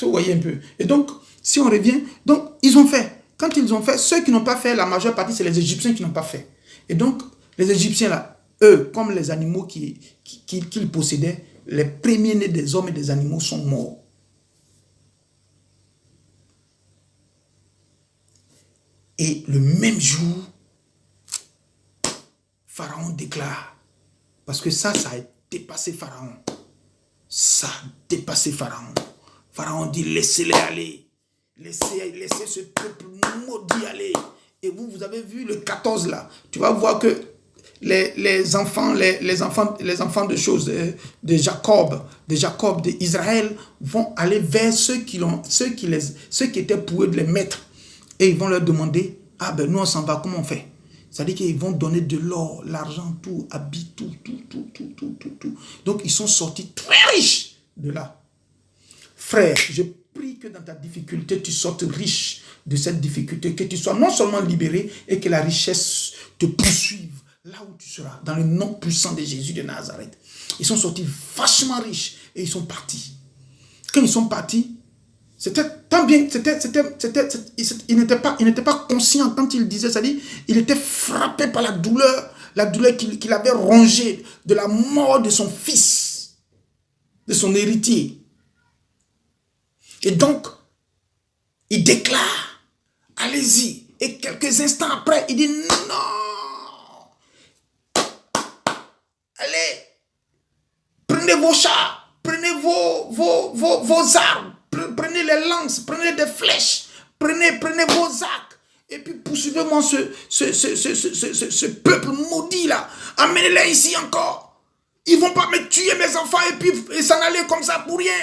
Vous voyez un peu. Et donc, si on revient, donc ils ont fait. Quand ils ont fait, ceux qui n'ont pas fait, la majeure partie, c'est les Égyptiens qui n'ont pas fait. Et donc, les Égyptiens là, eux, comme les animaux qu'ils possédaient, les premiers-nés des hommes et des animaux sont morts. Et le même jour, Pharaon déclare, parce que ça a dépassé Pharaon. Ça a dépassé Pharaon. Pharaon dit, laissez-les aller. Laissez ce peuple maudit aller. Et vous avez vu le 14 là. Tu vas voir que les enfants de choses de Jacob, d'Israël vont aller vers ceux qui étaient pour eux de les mettre. Et ils vont leur demander, ah ben nous on s'en va, comment on fait? C'est-à-dire qu'ils vont donner de l'or, l'argent, tout, habits, tout. Donc, ils sont sortis très riches de là. Frère, je prie que dans ta difficulté, tu sortes riche de cette difficulté, que tu sois non seulement libéré et que la richesse te poursuive là où tu seras, dans le nom puissant de Jésus de Nazareth. Ils sont sortis vachement riches et ils sont partis. Quand ils sont partis, c'était tant bien, il n'était pas conscient quand il disait, c'est-à-dire, il était frappé par la douleur qu'il avait rongée de la mort de son fils, de son héritier. Et donc, il déclare, allez-y. Et quelques instants après, il dit, non, allez, prenez vos chars, prenez vos armes, prenez les lances, prenez des flèches, prenez vos arcs. Et puis poursuivez-moi ce peuple maudit là. Amenez-les ici encore. Ils ne vont pas me tuer mes enfants et puis s'en aller comme ça pour rien.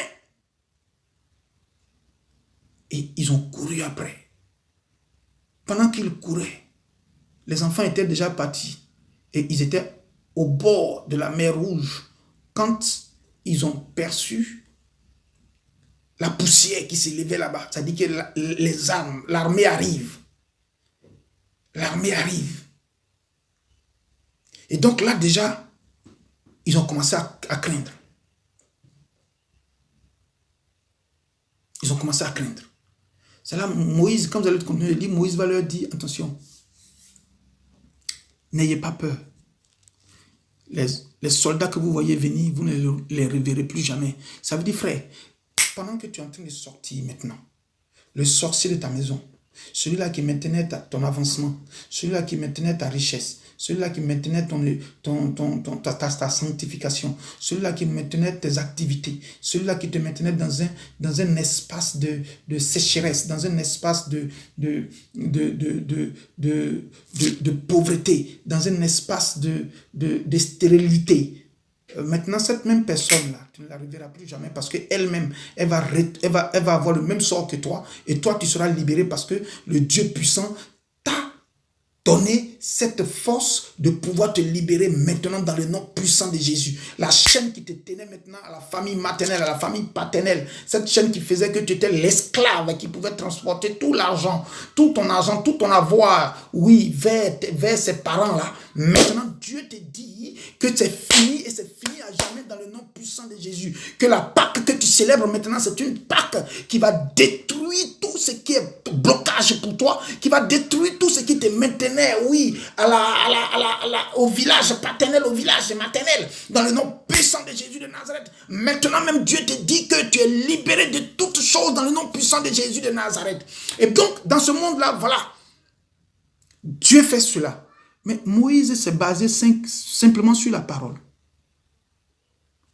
Et ils ont couru après. Pendant qu'ils couraient, les enfants étaient déjà partis. Et ils étaient au bord de la mer Rouge. Quand ils ont perçu la poussière qui s'élevait là-bas, ça dit que les armes, l'armée arrive. L'armée arrive. Et donc là déjà, ils ont commencé à craindre. Ils ont commencé à craindre. C'est là Moïse, comme vous allez continuer de lire, Moïse va leur dire, attention, n'ayez pas peur. Les soldats que vous voyez venir, vous ne les reverrez plus jamais. Ça veut dire, frère, pendant que tu es en train de sortir maintenant, le sorcier de ta maison, celui-là qui maintenait ton avancement, celui-là qui maintenait ta richesse, celui-là qui maintenait ta sanctification, celui-là qui maintenait tes activités, celui-là qui te maintenait dans un espace de sécheresse, dans un espace de pauvreté, dans un espace de stérilité. Maintenant, cette même personne-là, tu ne la reverras plus jamais parce qu'elle-même, elle va avoir le même sort que toi et toi, tu seras libéré parce que le Dieu puissant t'a donné cette force de pouvoir te libérer maintenant dans le nom puissant de Jésus. La chaîne qui te tenait maintenant à la famille maternelle, à la famille paternelle, cette chaîne qui faisait que tu étais l'esclave qui pouvait transporter tout l'argent, tout ton avoir, oui, vers ses parents-là. Maintenant, Dieu te dit que c'est fini et c'est fini à jamais dans le nom puissant de Jésus. Que la Pâque que tu célèbres maintenant, c'est une Pâque qui va détruire tout ce qui est blocage pour toi, qui va détruire tout ce qui te maintenait, oui, au village paternel, au village maternel, dans le nom puissant de Jésus de Nazareth. Maintenant même, Dieu te dit que tu es libéré de toutes choses dans le nom puissant de Jésus de Nazareth. Et donc, dans ce monde-là, voilà, Dieu fait cela. Mais Moïse s'est basé simplement sur la parole.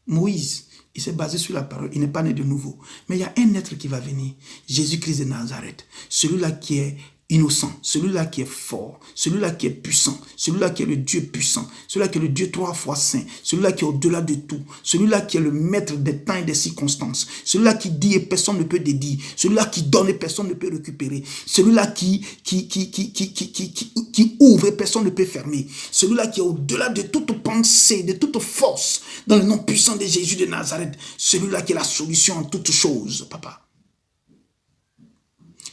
Moïse, il s'est basé sur la parole. Il n'est pas né de nouveau. Mais il y a un être qui va venir. Jésus-Christ de Nazareth. Celui-là qui est innocent. Celui-là qui est fort. Celui-là qui est puissant. Celui-là qui est le Dieu puissant. Celui-là qui est le Dieu 3 fois saint. Celui-là qui est au-delà de tout. Celui-là qui est le maître des temps et des circonstances. Celui-là qui dit et personne ne peut dédier. Celui-là qui donne et personne ne peut récupérer. Celui-là qui ouvre et personne ne peut fermer. Celui-là qui est au-delà de toute pensée, de toute force, dans le nom puissant de Jésus de Nazareth. Celui-là qui est la solution en toutes choses, papa.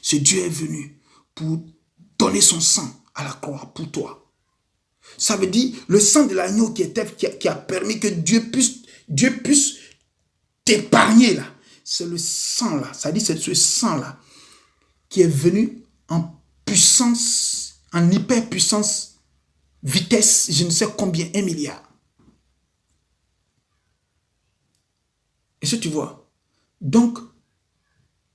Ce Dieu est venu pour donner son sang à la croix pour toi. Ça veut dire le sang de l'agneau qui a permis que Dieu puisse t'épargner là. C'est le sang là. Ça veut dire c'est ce sang là qui est venu en puissance, en hyperpuissance, vitesse, je ne sais combien, 1 milliard. Est-ce que tu vois? Donc,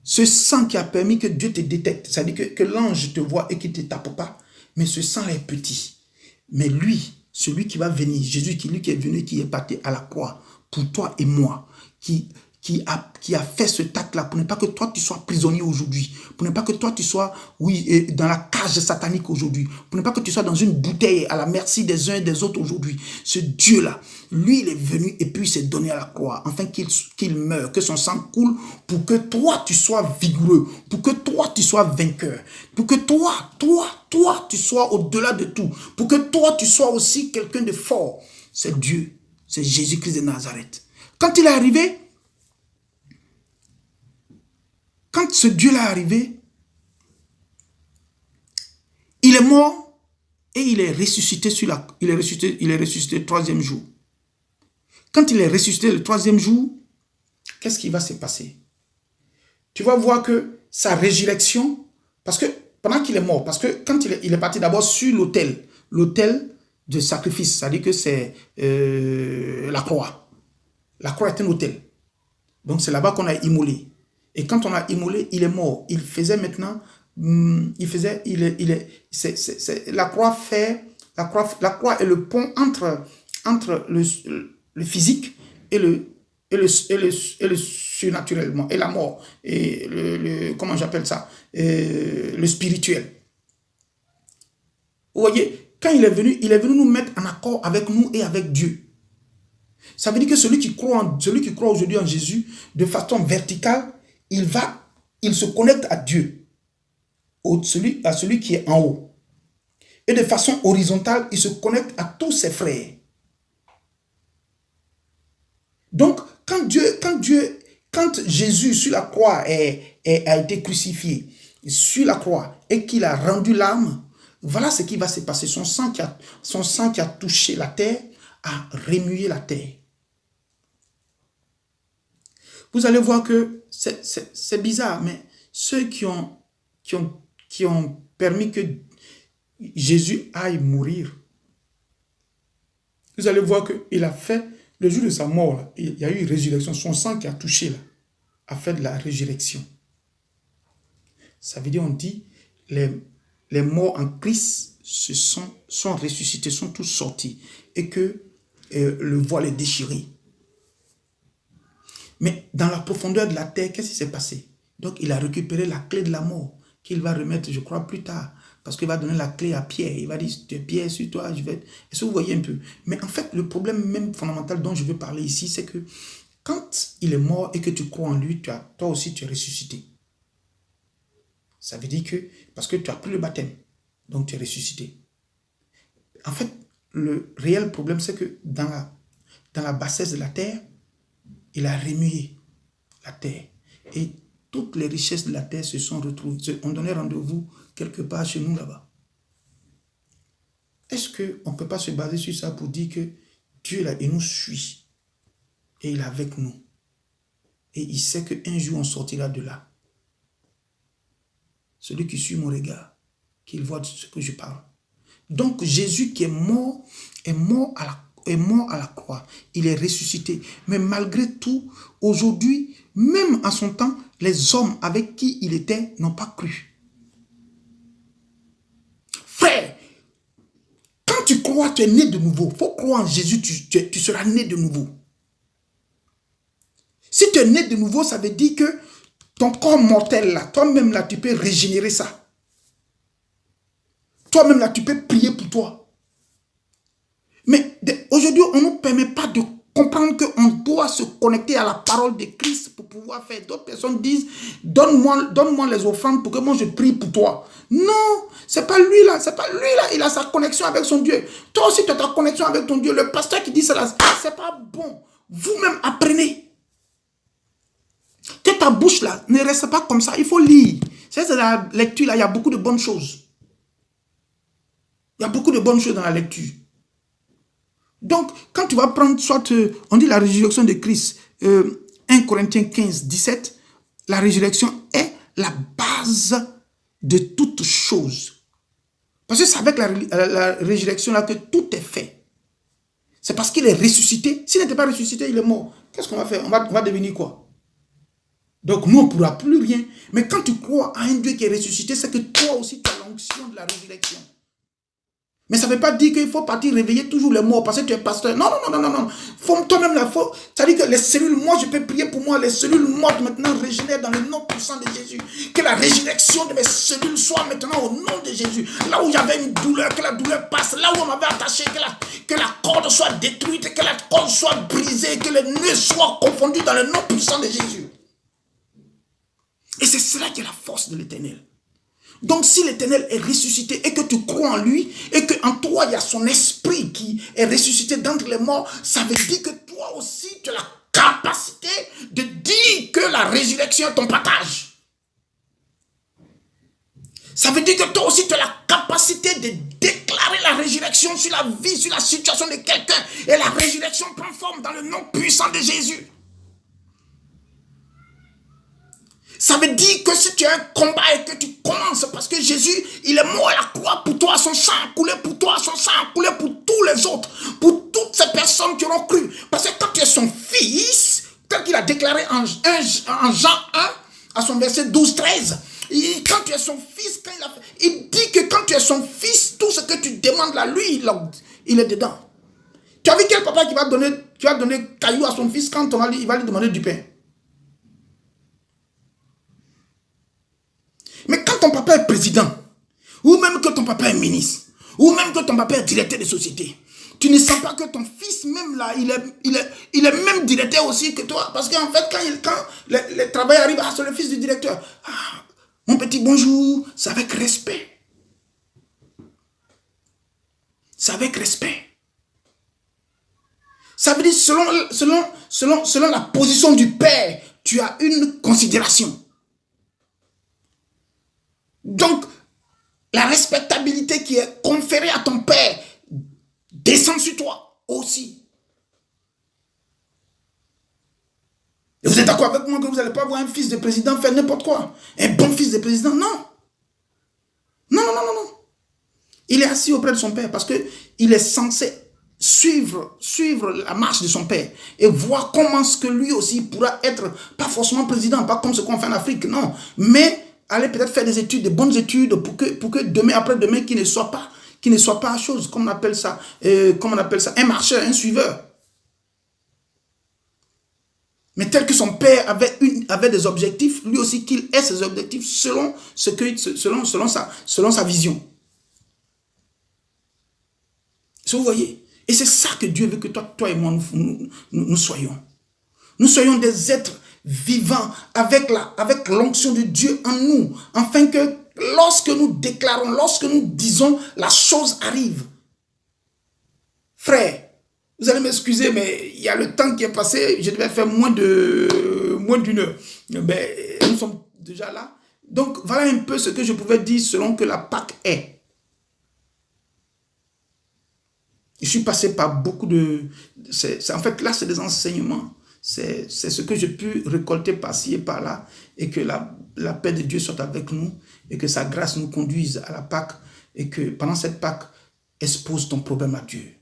ce sang qui a permis que Dieu te détecte, c'est-à-dire que l'ange te voit et qu'il ne te tape pas, mais ce sang est petit. Mais lui, celui qui va venir, Jésus, lui qui est venu, qui est parti à la croix, pour toi et moi, qui a fait ce acte-là, pour ne pas que toi tu sois prisonnier aujourd'hui, pour ne pas que toi tu sois, oui, dans la cage satanique aujourd'hui, pour ne pas que tu sois dans une bouteille à la merci des uns et des autres aujourd'hui. Ce Dieu-là, lui, il est venu et puis il s'est donné à la croix, afin qu'il meure, que son sang coule, pour que toi tu sois vigoureux, pour que toi tu sois vainqueur, pour que toi tu sois au-delà de tout, pour que toi tu sois aussi quelqu'un de fort. C'est Dieu, c'est Jésus-Christ de Nazareth. Quand il est arrivé, quand ce Dieu-là est arrivé, il est mort et il est ressuscité il est ressuscité le 3e jour. Quand il est ressuscité le 3e jour, qu'est-ce qui va se passer? Tu vas voir que sa résurrection, parce que pendant qu'il est mort, parce que quand il est parti d'abord sur l'autel de sacrifice, c'est-à-dire que c'est la croix. La croix est un autel. Donc c'est là-bas qu'on a immolé. Et quand on a immolé, il est mort. Il faisait maintenant, la croix est le pont entre le physique et le surnaturellement, et la mort, et comment j'appelle ça, le spirituel. Vous voyez, quand il est venu nous mettre en accord avec nous et avec Dieu. Ça veut dire que celui qui croit aujourd'hui en Jésus, de façon verticale, il se connecte à Dieu, à celui qui est en haut. Et de façon horizontale, il se connecte à tous ses frères. Donc, quand Jésus sur la croix a été crucifié, sur la croix, et qu'il a rendu l'âme, voilà ce qui va se passer. Son sang qui a touché la terre a remué la terre. Vous allez voir que c'est bizarre, mais ceux qui ont permis que Jésus aille mourir, vous allez voir qu'il a fait, le jour de sa mort, là, il y a eu une résurrection. Son sang qui a touché, là, a fait de la résurrection. Ça veut dire, on dit, les morts en Christ sont ressuscités, sont tous sortis, et que le voile est déchiré. Mais dans la profondeur de la terre, qu'est-ce qui s'est passé? Donc, il a récupéré la clé de la mort, qu'il va remettre, je crois, plus tard. Parce qu'il va donner la clé à Pierre. Il va dire, Pierre, sur toi, je vais... Est-ce que vous voyez un peu? Mais en fait, le problème même fondamental dont je veux parler ici, c'est que quand il est mort et que tu crois en lui, toi aussi, tu es ressuscité. Ça veut dire que, parce que tu as pris le baptême, donc tu es ressuscité. En fait, le réel problème, c'est que dans la bassesse de la terre, il a remué la terre. Et toutes les richesses de la terre se sont retrouvées. On donnait rendez-vous quelque part chez nous là-bas. Est-ce qu'on ne peut pas se baser sur ça pour dire que Dieu là, il nous suit et il est avec nous. Et il sait qu'un jour on sortira de là. Celui qui suit mon regard, qu'il voit de ce que je parle. Donc Jésus qui est mort à la croix. Il est ressuscité. Mais malgré tout, aujourd'hui, même en son temps, les hommes avec qui il était n'ont pas cru. Frère, quand tu crois, tu es né de nouveau. Il faut croire en Jésus, tu seras né de nouveau. Si tu es né de nouveau, ça veut dire que ton corps mortel, là, toi-même, là, tu peux régénérer ça. Toi-même, là, tu peux prier pour toi. Mais aujourd'hui, on ne nous permet pas de comprendre qu'on doit se connecter à la parole de Christ pour pouvoir faire. D'autres personnes disent, donne-moi les offrandes pour que moi je prie pour toi. Non, c'est pas lui là, il a sa connexion avec son Dieu. Toi aussi, tu as ta connexion avec ton Dieu. Le pasteur qui dit cela, c'est pas bon. Vous-même apprenez. Que ta bouche là ne reste pas comme ça, il faut lire. C'est la lecture là, il y a beaucoup de bonnes choses. Il y a beaucoup de bonnes choses dans la lecture. Donc, quand tu vas prendre, on dit la résurrection de Christ, 1 Corinthiens 15, 17, la résurrection est la base de toutes choses. Parce que c'est avec la résurrection là que tout est fait. C'est parce qu'il est ressuscité. S'il n'était pas ressuscité, il est mort. Qu'est-ce qu'on va faire? On va devenir quoi? Donc, nous, on ne pourra plus rien. Mais quand tu crois à un Dieu qui est ressuscité, c'est que toi aussi, tu as l'onction de la résurrection. Mais ça ne veut pas dire qu'il faut partir réveiller toujours les morts parce que tu es pasteur. Non. Toi-même, c'est-à-dire que les cellules, moi, je peux prier pour moi. Les cellules mortes maintenant régénèrent dans le nom puissant de Jésus. Que la régénération de mes cellules soit maintenant au nom de Jésus. Là où j'avais une douleur, que la douleur passe. Là où on m'avait attaché, que la corde soit détruite, que la corde soit brisée, que les nœuds soient confondus dans le nom puissant de Jésus. Et c'est cela qui est la force de l'Éternel. Donc si l'Éternel est ressuscité et que tu crois en lui et qu'en toi il y a son esprit qui est ressuscité d'entre les morts, ça veut dire que toi aussi tu as la capacité de dire que la résurrection est ton partage. Ça veut dire que toi aussi tu as la capacité de déclarer la résurrection sur la vie, sur la situation de quelqu'un. Et la résurrection prend forme dans le nom puissant de Jésus. Ça veut dire que si tu as un combat et que tu commences, parce que Jésus, il est mort à la croix pour toi, son sang a coulé pour toi, son sang a coulé pour tous les autres, pour toutes ces personnes qui auront cru. Parce que quand tu es son fils, tel qu'il a déclaré en Jean 1, à son verset 12-13, quand tu es son fils, il dit que quand tu es son fils, tout ce que tu demandes là, lui, il est dedans. Tu as vu quel papa qui va donner caillou à son fils quand il va lui demander du pain? ton papa est président, ou même que ton papa est ministre, ou même que ton papa est directeur de société, tu ne sens pas que ton fils même là, il est même directeur aussi que toi. Parce qu'en fait, quand le travail arrive, c'est le fils du directeur. Ah, mon petit bonjour, c'est avec respect. C'est avec respect. Ça veut dire selon la position du père, tu as une considération. Donc, la respectabilité qui est conférée à ton père descend sur toi aussi. Et vous êtes d'accord avec moi que vous n'allez pas voir un fils de président faire n'importe quoi? Un bon fils de président? Non. Non. Il est assis auprès de son père parce qu'il est censé suivre la marche de son père et voir comment est-ce que lui aussi pourra être, pas forcément président, pas comme ce qu'on fait en Afrique, non, mais aller peut-être faire des études, de bonnes études pour que demain, après-demain, qu'il ne soit pas chose, comme on appelle ça, un marcheur, un suiveur. Mais tel que son père avait des objectifs, lui aussi qu'il ait ses objectifs selon sa vision. Si vous voyez, et c'est ça que Dieu veut que toi et moi nous soyons. Nous soyons des êtres vivants avec l'onction de Dieu en nous, afin que lorsque nous déclarons, lorsque nous disons, la chose arrive. Frère, vous allez m'excuser, mais il y a le temps qui est passé, je devais faire moins d'une heure. Mais nous sommes déjà là. Donc, voilà un peu ce que je pouvais dire selon que la Pâque est. Je suis passé par beaucoup de... en fait, là, c'est des enseignements. C'est ce que j'ai pu récolter par-ci et par-là. Et que la paix de Dieu soit avec nous. Et que sa grâce nous conduise à la Pâque. Et que pendant cette Pâque, expose ton problème à Dieu.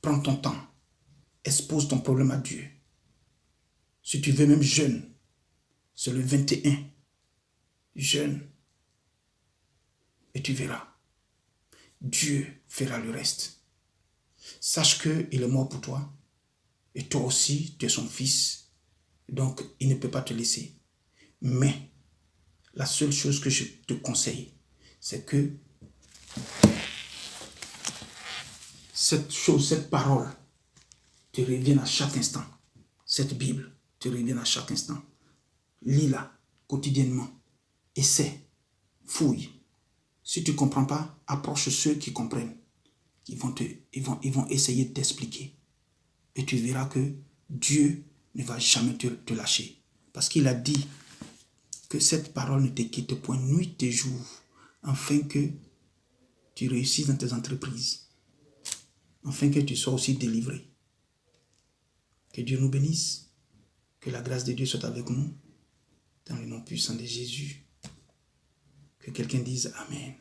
Prends ton temps. Expose ton problème à Dieu. Si tu veux même jeûne, c'est le 21. Jeûne. Et tu verras. Dieu fera le reste. Sache qu'il est mort pour toi. Et toi aussi, tu es son fils. Donc, il ne peut pas te laisser. Mais, la seule chose que je te conseille, c'est que cette parole te revienne à chaque instant. Cette Bible te revienne à chaque instant. Lis-la quotidiennement. Essaie. Fouille. Si tu ne comprends pas, approche ceux qui comprennent. Ils vont essayer de t'expliquer. Et tu verras que Dieu ne va jamais te lâcher. Parce qu'il a dit que cette parole ne te quitte point nuit et jour, afin que tu réussisses dans tes entreprises, afin que tu sois aussi délivré. Que Dieu nous bénisse, que la grâce de Dieu soit avec nous, dans le nom puissant de Jésus. Que quelqu'un dise Amen.